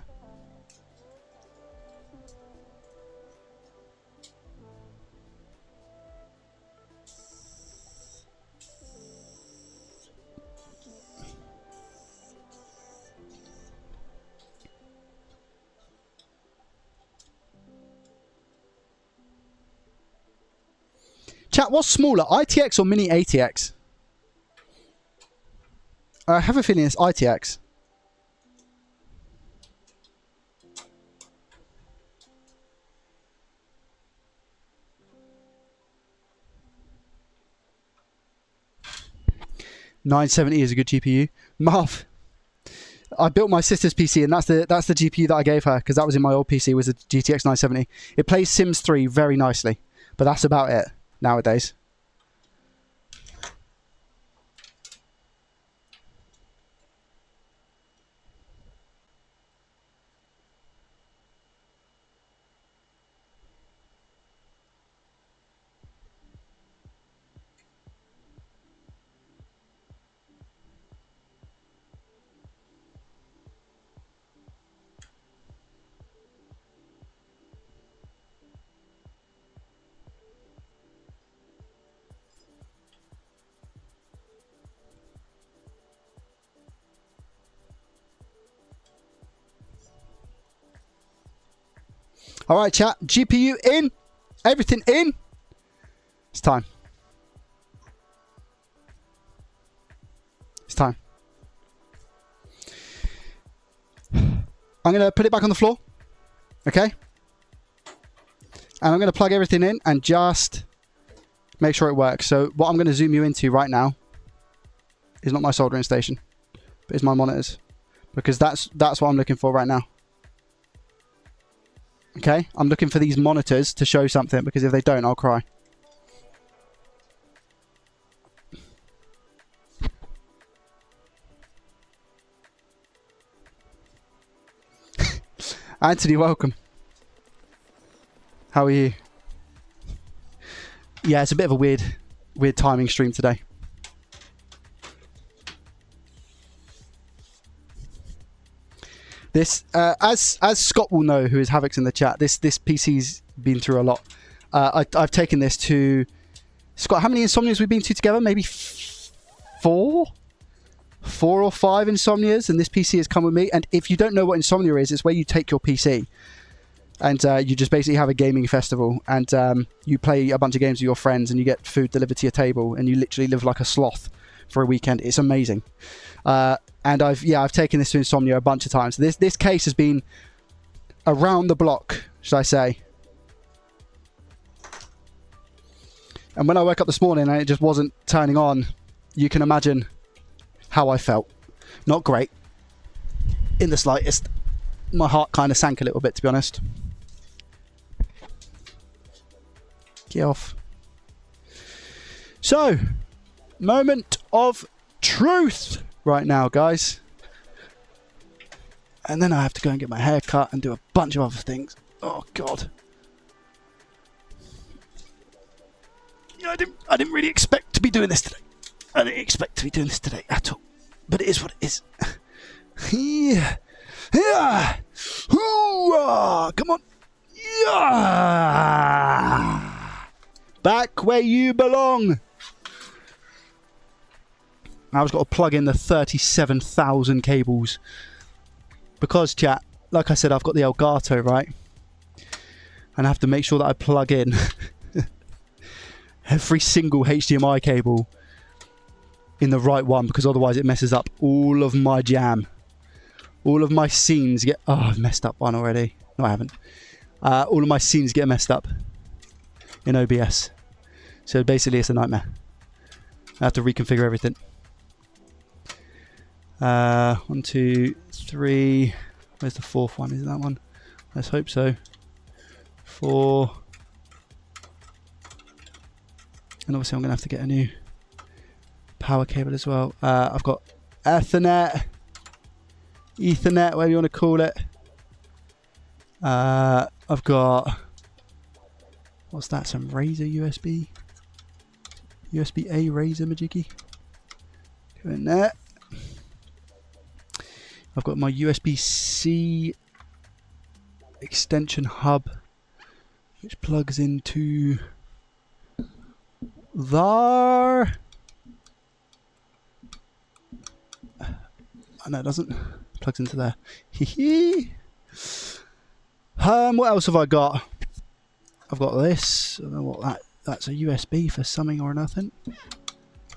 Chat, what's smaller, ITX or mini ATX? I have a feeling it's ITX. $970 is a good GPU. Marv, I built my sister's PC and that's the GPU that I gave her because that was in my old PC, was a GTX 970. It plays Sims 3 very nicely, but that's about it nowadays. All right, chat. GPU in. Everything in. It's time. It's time. I'm going to put it back on the floor. Okay? And I'm going to plug everything in and just make sure it works. So what I'm going to zoom you into right now is not my soldering station, but it's my monitors. Because that's what I'm looking for right now. Okay, I'm looking for these monitors to show something because if they don't, I'll cry. Anthony, welcome. How are you? Yeah, it's a bit of a weird timing stream today. This, as Scott will know, who is Havoc's in the chat, this PC's been through a lot. I've taken this to... Scott, how many Insomnias we've been to together? Maybe 4 or 5 Insomnias, and this PC has come with me. And if you don't know what Insomnia is, it's where you take your PC and you just basically have a gaming festival and you play a bunch of games with your friends and you get food delivered to your table and you literally live like a sloth for a weekend. It's amazing. And I've taken this to Insomnia a bunch of times. This case has been around the block, should I say. And when I woke up this morning and it just wasn't turning on, you can imagine how I felt. Not great. In the slightest. My heart kind of sank a little bit, to be honest. Get off. So, moment of truth right now, guys. And then I have to go and get my hair cut and do a bunch of other things. Oh, God. I didn't really expect to be doing this today. I didn't expect to be doing this today at all. But it is what it is. Yeah. Yeah. Hoo-ah. Come on. Yeah. Back where you belong. Now I've got to plug in the 37,000 cables. Because, chat, like I said, I've got the Elgato, right? And I have to make sure that I plug in every single HDMI cable in the right one, because otherwise it messes up all of my jam. All of my scenes get... Oh, I've messed up one already. No, I haven't. All of my scenes get messed up in OBS. So basically it's a nightmare. I have to reconfigure everything. 1, 2, 3. Where's the fourth one? Is it that one? Let's hope so. 4. And obviously I'm going to have to get a new power cable as well. I've got Ethernet, whatever you want to call it. I've got, what's that? Some Razer USB? USB-A Razer Majiggy. Go in there. I've got my USB-C extension hub, which plugs into there. Oh, no, it doesn't. Plugs into there. What else have I got? I've got this. I don't know what that's a USB for something or nothing.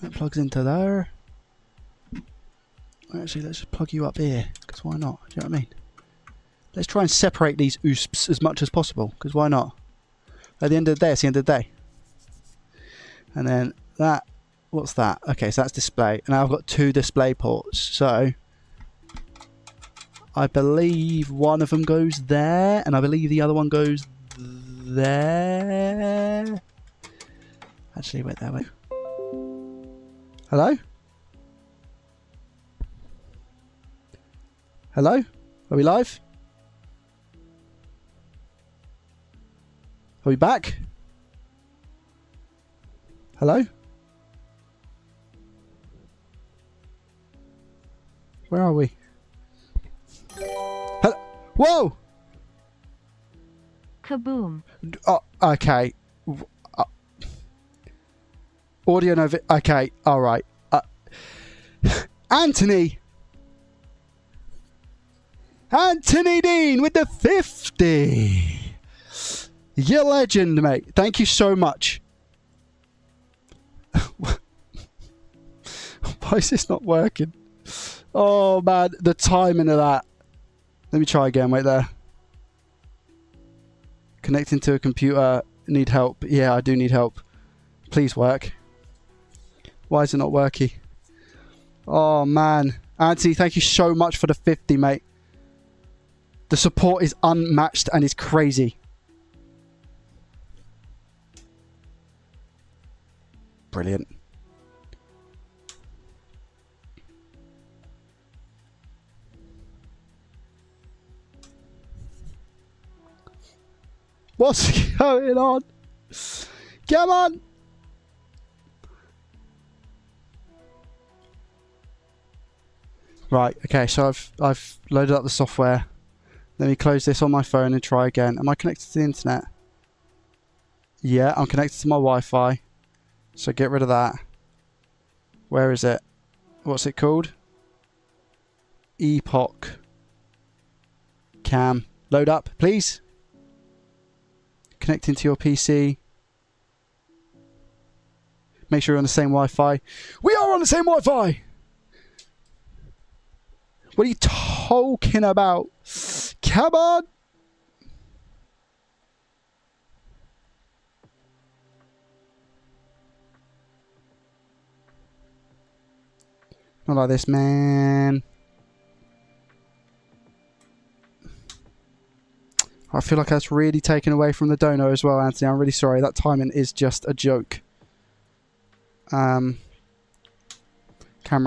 That plugs into there. Actually, let's just plug you up here, because why not? Do you know what I mean? Let's try and separate these USPs as much as possible, because why not? At the end of the day, it's the end of the day. And then that, what's that? Okay, so that's display. And now I've got 2 display ports. So I believe one of them goes there, and I believe the other one goes there. Actually, wait there, wait. Hello? Hello? Are we live? Are we back? Hello? Where are we? Hello? Whoa! Kaboom. Oh, okay. Audio no... Okay, alright. Anthony! Anthony Dean with the 50! You're a legend, mate. Thank you so much. Why is this not working? Oh, man. The timing of that. Let me try again. Wait there. Connecting to a computer. Need help. Yeah, I do need help. Please work. Why is it not working? Oh, man. Anthony, thank you so much for the 50, mate. The support is unmatched and is crazy. Brilliant. What's going on? Come on! Right, okay, so I've loaded up the software. Let me close this on my phone and try again. Am I connected to the internet? Yeah, I'm connected to my Wi-Fi. So get rid of that. Where is it? What's it called? Epoch. Cam. Load up, please. Connecting to your PC. Make sure you're on the same Wi-Fi. We are on the same Wi-Fi! What are you talking about? Come on! Not like this, man. I feel like that's really taken away from the dono as well, Anthony. I'm really sorry. That timing is just a joke. Camera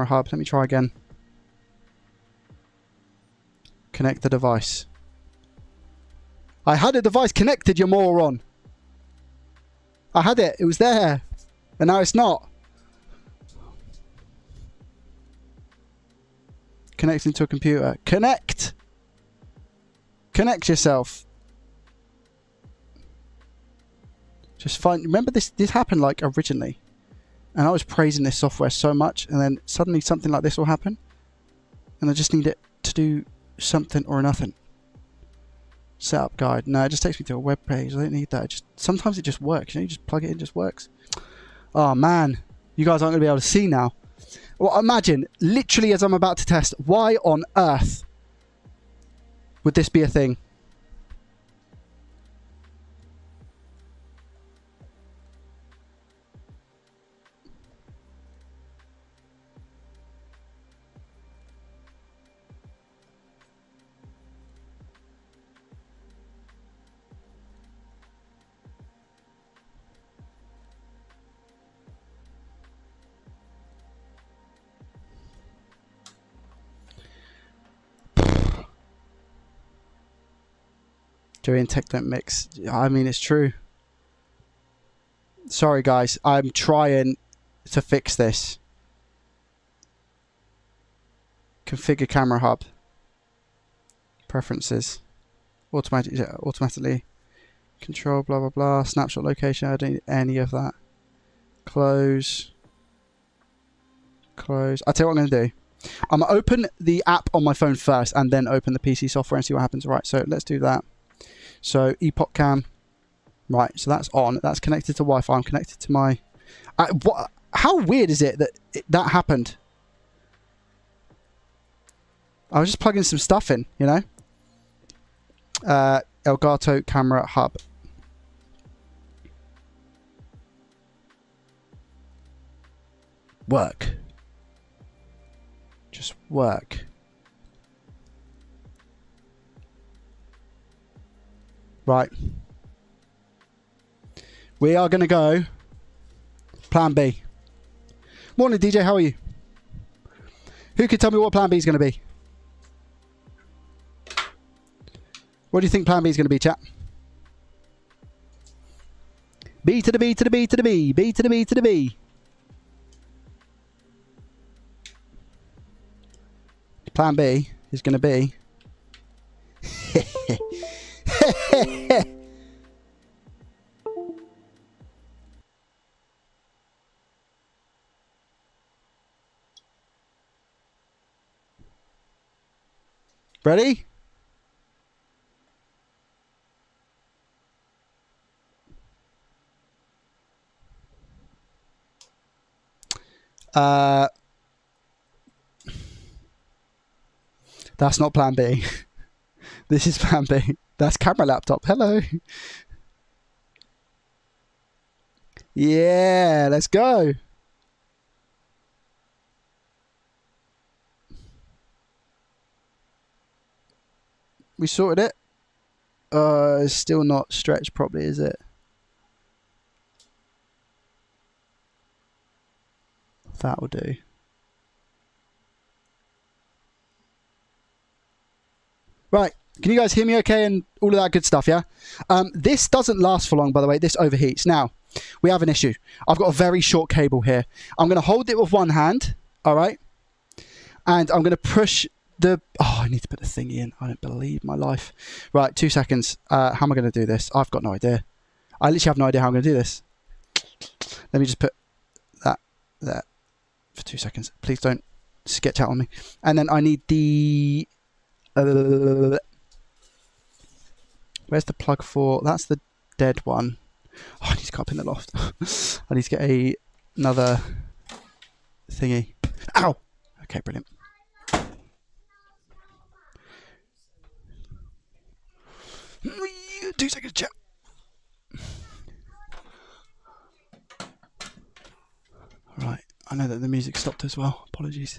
hub. Let me try again. Connect the device. I had a device connected, you moron. I had it. It was there. And now it's not. Connecting to a computer. Connect! Connect yourself. Just find... Remember this happened like originally. And I was praising this software so much. And then suddenly something like this will happen. And I just need it to do something or nothing. Setup guide. No, it just takes me to a web page. I don't need that. Sometimes it just works. You know, you just plug it in, it just works. Oh man, you guys aren't going to be able to see now. Well, imagine, literally as I'm about to test, why on earth would this be a thing? Joey and Tech don't mix. I mean, it's true. Sorry, guys. I'm trying to fix this. Configure camera hub. Preferences. Automatically. Control, blah, blah, blah. Snapshot location. I don't need any of that. Close. Close. I'll tell you what I'm going to do. I'm going to open the app on my phone first and then open the PC software and see what happens. Right, so let's do that. So, Epoch Cam. Right, so that's on. That's connected to Wi-Fi. I'm connected to my... how weird is it that that happened? I was just plugging some stuff in, you know? Elgato Camera Hub. Work. Just work. Right. We are going to go Plan B. Morning, DJ. How are you? Who can tell me what Plan B is going to be? What do you think Plan B is going to be, chat? B to the B to the B to the B. B to the B to the B. Plan B is going to be... Ready? That's not Plan B. This is Plan B. That's camera laptop. Hello. Yeah, let's go. We sorted it. It's still not stretched properly, is it? That'll do. Right. Can you guys hear me okay and all of that good stuff, yeah? This doesn't last for long, by the way. This overheats. Now, we have an issue. I've got a very short cable here. I'm going to hold it with one hand, all right? And I'm going to push the... Oh, I need to put the thingy in. I don't believe my life. Right, 2 seconds. How am I going to do this? I've got no idea. I literally have no idea how I'm going to do this. Let me just put that there for 2 seconds. Please don't sketch out on me. And then I need the... where's the plug for? That's the dead one. Oh, I need to go up in the loft. I need to get another thingy. Ow! Okay, brilliant. 2 seconds, chat. Right, I know that the music stopped as well. Apologies.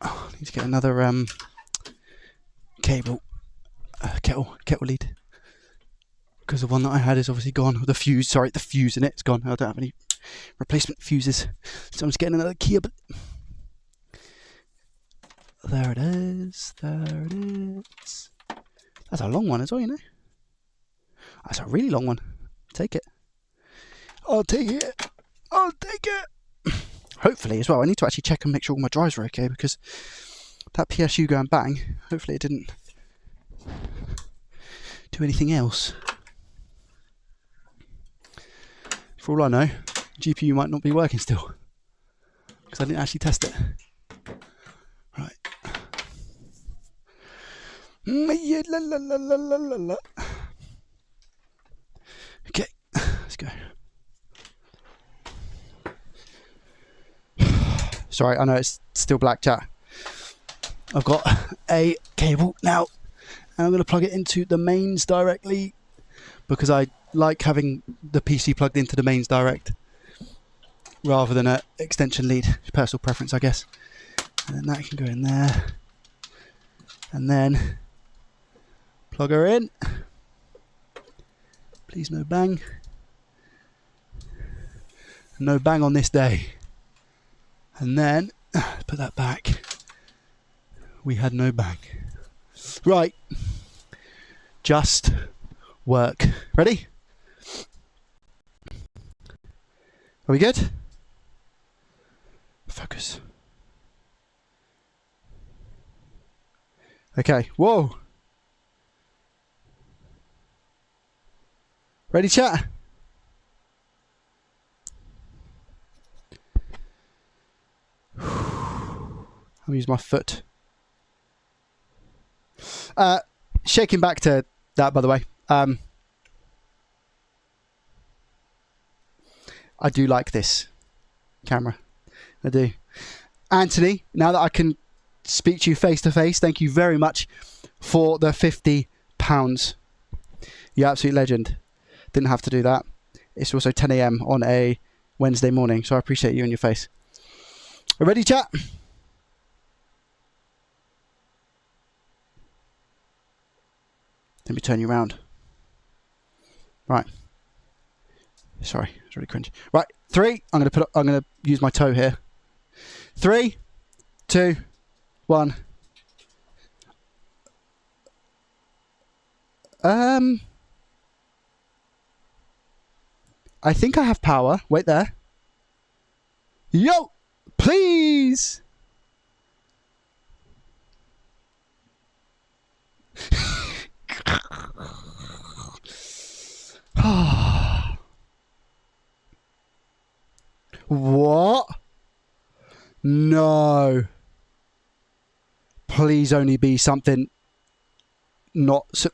Oh, I need to get another cable, kettle lead, because the one that I had is obviously gone. The fuse, sorry, the fuse in it's gone. I don't have any replacement fuses, so I'm just getting another cable. There it is. There it is. That's a long one as well, you know. That's a really long one. Take it. I'll take it. I'll take it. Hopefully as well. I need to actually check and make sure all my drives are okay, because that PSU going bang, hopefully it didn't do anything else. For all I know, GPU might not be working still, because I didn't actually test it. Right. Okay, let's go. Sorry, I know it's still black, chat. I've got a cable now, and I'm going to plug it into the mains directly, because I like having the PC plugged into the mains direct rather than an extension lead. Personal preference, I guess. And then that can go in there, and then plug her in. Please no bang. No bang on this day. And then put that back. We had no bang. Right. just work. Ready? Are we good? Focus. Okay, whoa. Ready, chat? I'll use my foot. Shaking back to that, by the way. I do like this camera. I do. Anthony, now that I can speak to you face to face, thank you very much for the £50. You're absolute legend. Didn't have to do that. It's also 10 AM on a Wednesday morning, so I appreciate you and your face. Ready, chat? Let me turn you around. Right. Sorry, it's really cringe. Right, 3. I'm gonna use my toe here. 3, 2, 1. I think I have power. Wait there. Yo, please. What? No. Please only be something not so.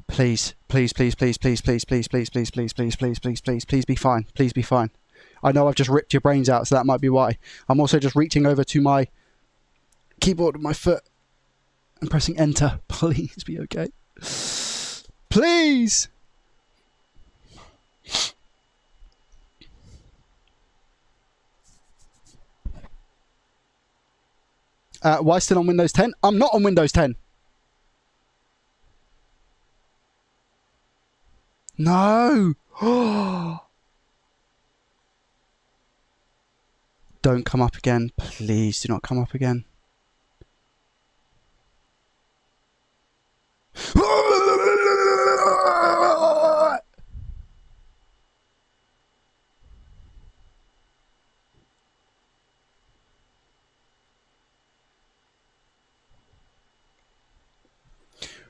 Please, please, please, please, please, please, please, please, please, please, please, please, please, please, please be fine. Please be fine. I know I've just ripped your brains out, so that might be why. I'm also just reaching over to my keyboard with my foot and pressing enter. Please be okay. Please. Why still on Windows 10? I'm not on Windows 10. No. Don't come up again. Please do not come up again.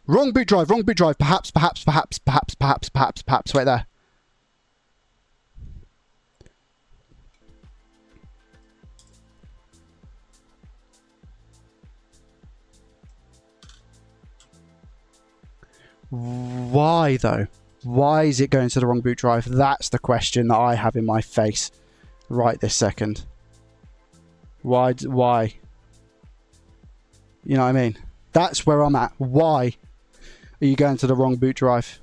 Wrong boot drive, wrong boot drive. Perhaps. Wait there. Why though? Why is it going to the wrong boot drive? That's the question that I have in my face right this second. Why? You know what I mean? That's where I'm at. Why are you going to the wrong boot drive?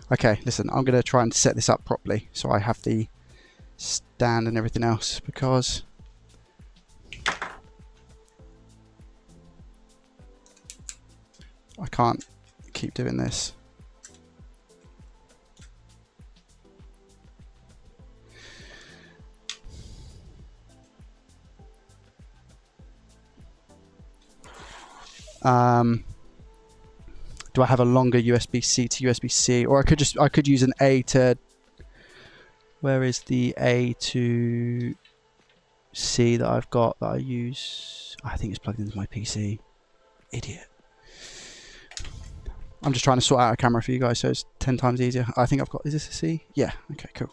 Okay, listen, I'm going to try and set this up properly so I have the stand and everything else, because I can't keep doing this. Do I have a longer USB-C to USB-C, or I could use an A to, where is the A to C that I've got that I use? I think it's plugged into my PC. Idiot. I'm just trying to sort out a camera for you guys so it's 10 times easier. I think I've got, is this a C? Yeah, okay, cool.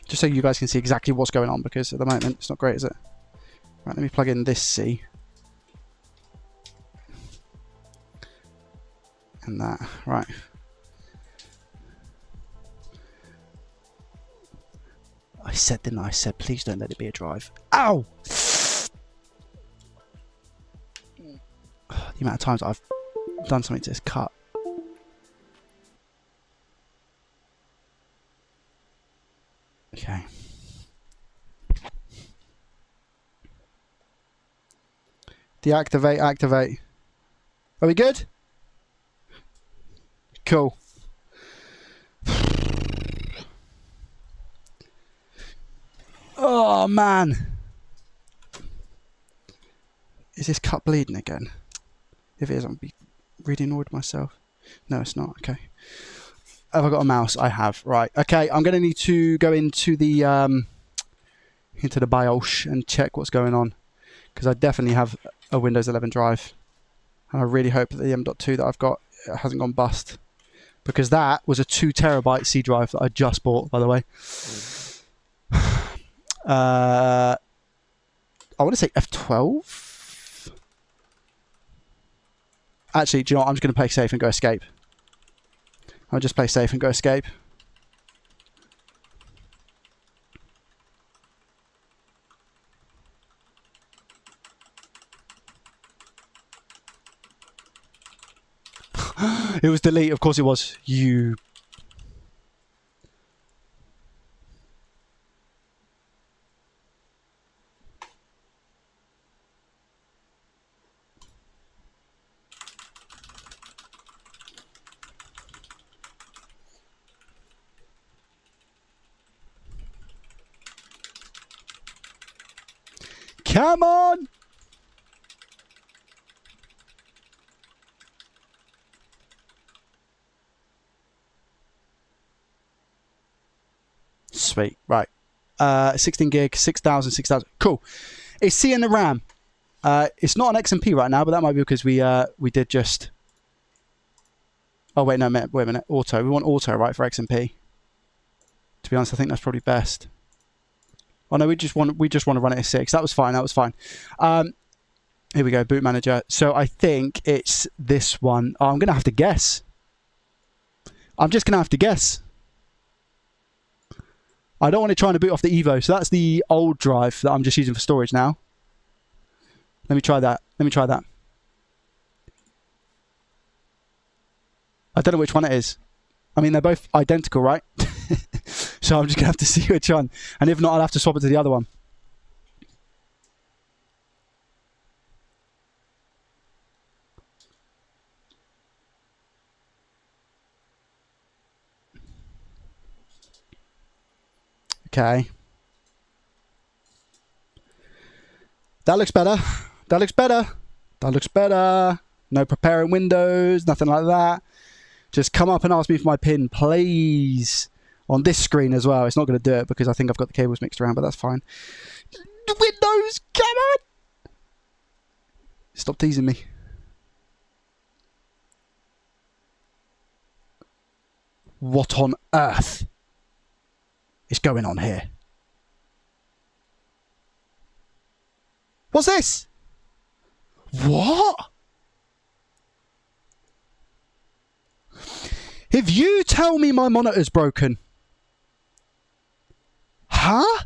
Just so you guys can see exactly what's going on, because at the moment it's not great, is it? Right, let me plug in this C. And that, right. I said, didn't I? I said, please don't let it be a drive. Ow! The amount of times I've done something to this cut. Okay. Deactivate, activate. Are we good? Cool. Oh, man. Is this cut bleeding again? If it is, I'll be really annoyed with myself. No, it's not. Okay. Have I got a mouse? I have. Right. Okay, I'm going to need to go into the BIOS and check what's going on, because I definitely have a Windows 11 drive, and I really hope that the M.2 that I've got hasn't gone bust, because that was a 2 terabyte C drive that I just bought, by the way. I want to say F12. Actually, do you know what? I'm just going to play safe and go escape. I'll just play safe and go escape. It was delete. Of course it was. You... Come on! Sweet. Right. 16 gig, 6,000, 6,000. Cool. It's C in the RAM. It's not an XMP right now, but that might be because we did just... Oh, wait, no, wait a minute. Auto. We want auto, right, for XMP. To be honest, I think that's probably best. Oh no, we just want to run it at 6. That was fine. That was fine. Here we go. Boot manager. So I think it's this one. Oh, I'm gonna have to guess. I'm just gonna have to guess. I don't want it trying to boot off the Evo. So that's the old drive that I'm just using for storage now. Let me try that. Let me try that. I don't know which one it is. I mean, they're both identical, right? So I'm just going to have to see which one. And if not, I'll have to swap it to the other one. Okay. That looks better. That looks better. That looks better. No preparing windows, nothing like that. Just come up and ask me for my PIN, please. On this screen as well. It's not going to do it because I think I've got the cables mixed around, but that's fine. Windows, come on! Stop teasing me. What on earth is going on here? What's this? What? If you tell me my monitor's broken... Huh?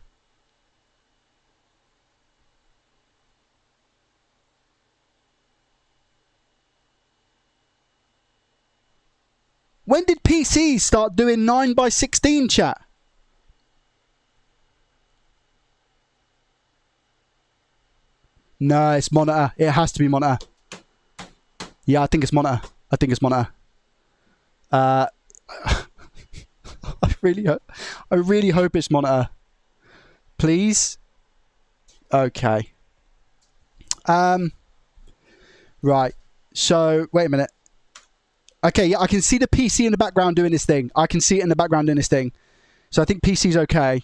When did PCs start doing 9x16 chat? No, it's monitor. It has to be monitor. Yeah, I think it's monitor. I think it's monitor. I really hope it's monitor. Please. Okay. Right. So wait a minute. Okay, yeah, I can see the PC in the background doing this thing. I can see it in the background doing this thing. So I think PC's okay.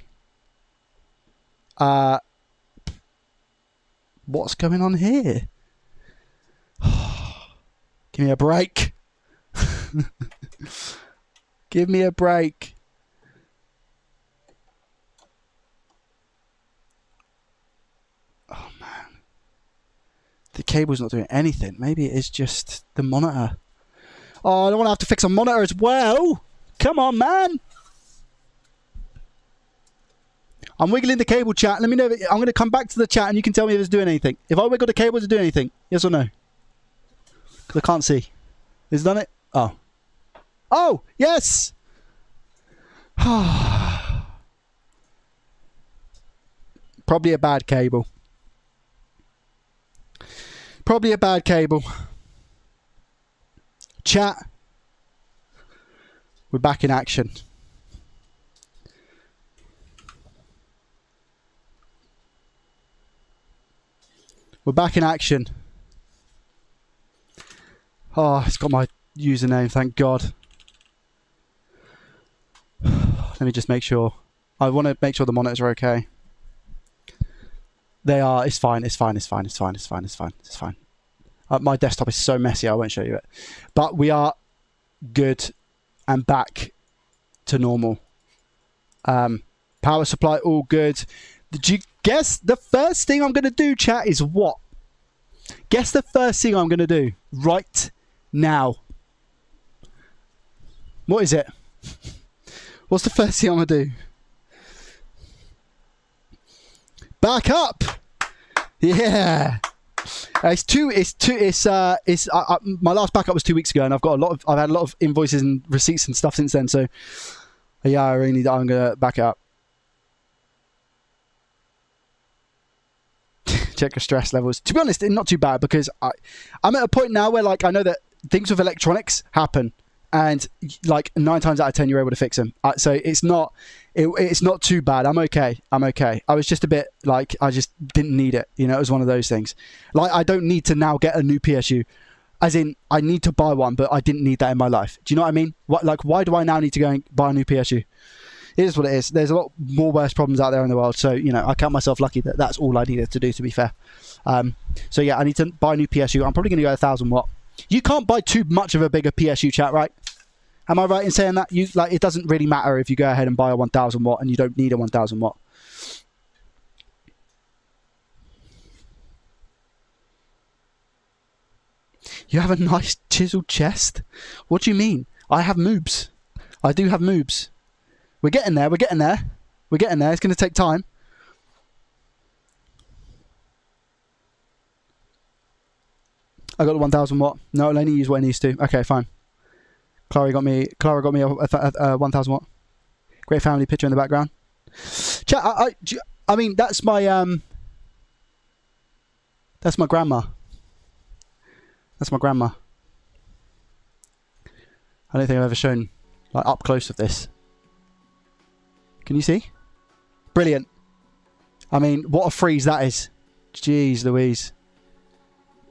What's going on here? Give me a break. Give me a break. Oh man. The cable's not doing anything. Maybe it is just the monitor. Oh, I don't want to have to fix a monitor as well. Come on, man. I'm wiggling the cable, chat. Let me know. I'm going to come back to the chat and you can tell me if it's doing anything. If I wiggle the cable, does it do anything? Yes or no? Because I can't see. Has it done it? Oh. Oh, yes. Probably a bad cable. Probably a bad cable. Chat. We're back in action. We're back in action. Oh, it's got my username, thank God. Let me just make sure. I want to make sure the monitors are okay. They are. It's fine. It's fine. It's fine. It's fine. It's fine. It's fine. It's fine. My desktop is so messy, I won't show you it. But we are good and back to normal. Power supply, all good. Did you guess the first thing I'm going to do, chat, is what? Guess the first thing I'm going to do right now. What is it? What's the first thing I'm going to do? Back up. Yeah. My last backup was 2 weeks ago, and I've had a lot of invoices and receipts and stuff since then. So, yeah, I'm gonna back it up. Check your stress levels. To be honest, not too bad, because I'm at a point now where, like, I know that things with electronics happen, and like 9 times out of 10 you're able to fix them. So it's not too bad. I'm okay. I was just a bit like, I just didn't need it. You know, it was one of those things. Like, I don't need to now get a new PSU. As in, I need to buy one, but I didn't need that in my life. Do you know what I mean? Why do I now need to go and buy a new PSU? It is what it is. There's a lot more worse problems out there in the world. So, you know, I count myself lucky that that's all I needed to do, to be fair. So yeah, I need to buy a new PSU. I'm probably going to go 1,000 watt. You can't buy too much of a bigger PSU, chat, right? Am I right in saying that? It doesn't really matter if you go ahead and buy a 1,000 watt and you don't need a 1,000 watt. You have a nice chiseled chest? What do you mean? I have moobs. I do have moobs. We're getting there. We're getting there. We're getting there. It's going to take time. I got the 1,000 watt. No, I'll only use what it needs to. Okay, fine. Clara got me a 1,000 watt. Great family picture in the background. Chat. I mean, that's my grandma. That's my grandma. I don't think I've ever shown like up close of this. Can you see? Brilliant. I mean, what a freeze that is. Jeez Louise.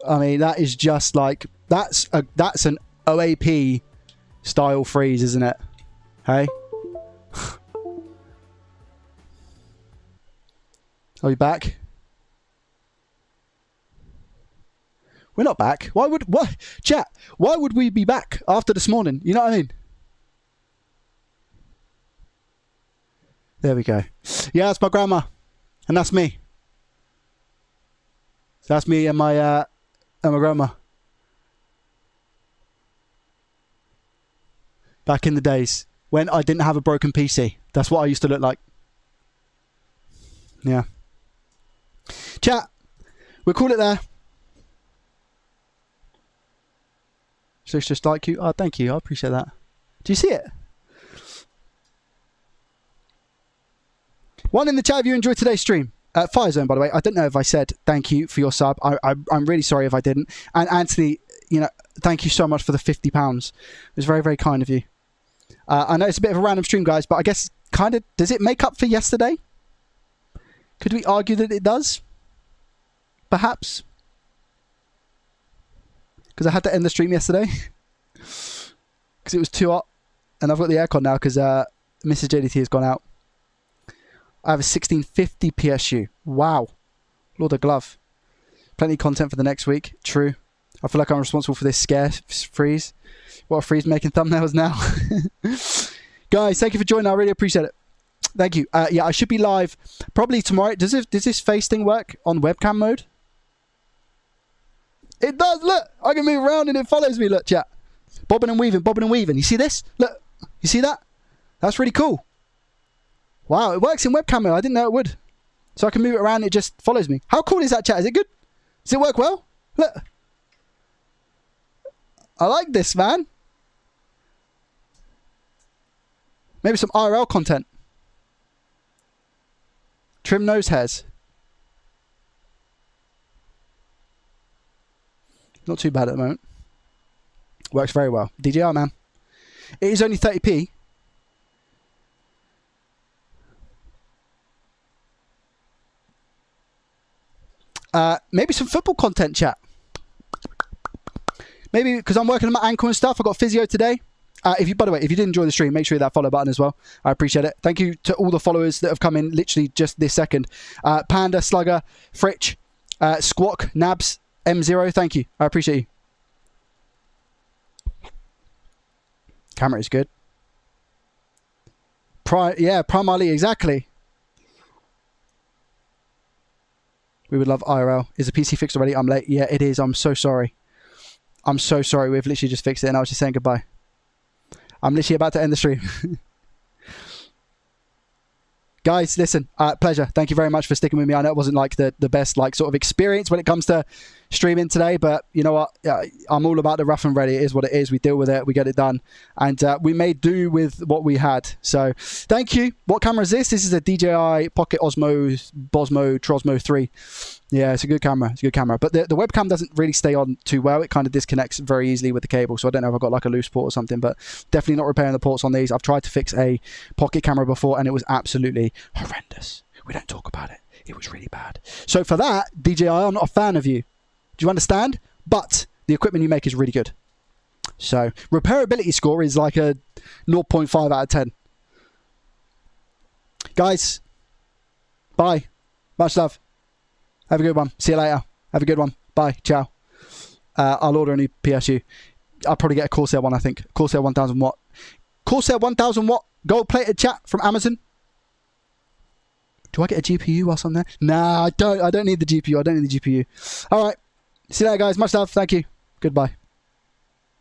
I mean, that is just like, that's an OAP style freeze, isn't it? Hey? Are we back? We're not back. Chat, why would we be back after this morning? You know what I mean? There we go. Yeah, that's my grandma. And that's me. So that's me and my grandma. Back in the days when I didn't have a broken PC. That's what I used to look like. Yeah. Chat, we'll call it there. Just like you. Oh, thank you. I appreciate that. Do you see it? One in the chat if you enjoyed today's stream. Firezone, by the way, I don't know if I said thank you for your sub. I'm really sorry if I didn't. And Anthony, you know, thank you so much for the £50. It was very, very kind of you. I know it's a bit of a random stream, guys, but I guess kind of, does it make up for yesterday? Could we argue that it does? Perhaps. Because I had to end the stream yesterday. Because it was too hot. And I've got the aircon now because Mrs. JDT has gone out. I have a 1650 PSU. Wow. Lord of Glove. Plenty of content for the next week. True. I feel like I'm responsible for this scare freeze. What a freeze making thumbnails now. Guys, thank you for joining. I really appreciate it. Thank you. Yeah, I should be live probably tomorrow. Does this face thing work on webcam mode? It does. Look, I can move around and it follows me. Look, chat. Bobbing and weaving, bobbing and weaving. You see this? Look. You see that? That's really cool. Wow, it works in webcam mode. I didn't know it would. So I can move it around and it just follows me. How cool is that, chat? Is it good? Does it work well? Look. I like this, man. Maybe some IRL content. Trim nose hairs. Not too bad at the moment. Works very well. DJI, man. It is only 30p. Maybe some football content, chat. Maybe because I'm working on my ankle and stuff. I got physio today. By the way, if you did enjoy the stream, make sure you hit that follow button as well. I appreciate it. Thank you to all the followers that have come in literally just this second. Panda, Slugger, Fritch, Squawk, Nabs, M0. Thank you. I appreciate you. Camera is good. Primarily, exactly. We would love IRL. Is the PC fixed already? I'm late. Yeah, it is. I'm so sorry. I'm so sorry. We've literally just fixed it and I was just saying goodbye. I'm literally about to end the stream. Guys, listen, pleasure. Thank you very much for sticking with me. I know it wasn't like the best like sort of experience when it comes to streaming today, but you know what? I'm all about the rough and ready. It is what it is. We deal with it. We get it done. And we made do with what we had. So thank you. What camera is this? This is a DJI Pocket Osmo Bosmo Trosmo 3. Yeah, it's a good camera. It's a good camera. But the webcam doesn't really stay on too well. It kind of disconnects very easily with the cable. So I don't know if I've got like a loose port or something, but definitely not repairing the ports on these. I've tried to fix a pocket camera before and it was absolutely horrendous. We don't talk about it. It was really bad. So for that, DJI, I'm not a fan of you. Do you understand? But the equipment you make is really good. So repairability score is like a 0.5 out of 10. Guys, bye. Much love. Have a good one. See you later. Have a good one. Bye. Ciao. I'll order a new PSU. I'll probably get a Corsair one, I think. Corsair 1000 watt. Corsair 1000 watt gold-plated chat from Amazon. Do I get a GPU whilst I'm there? Nah, I don't. I don't need the GPU. I don't need the GPU. All right. See you later, guys. Much love. Thank you. Goodbye.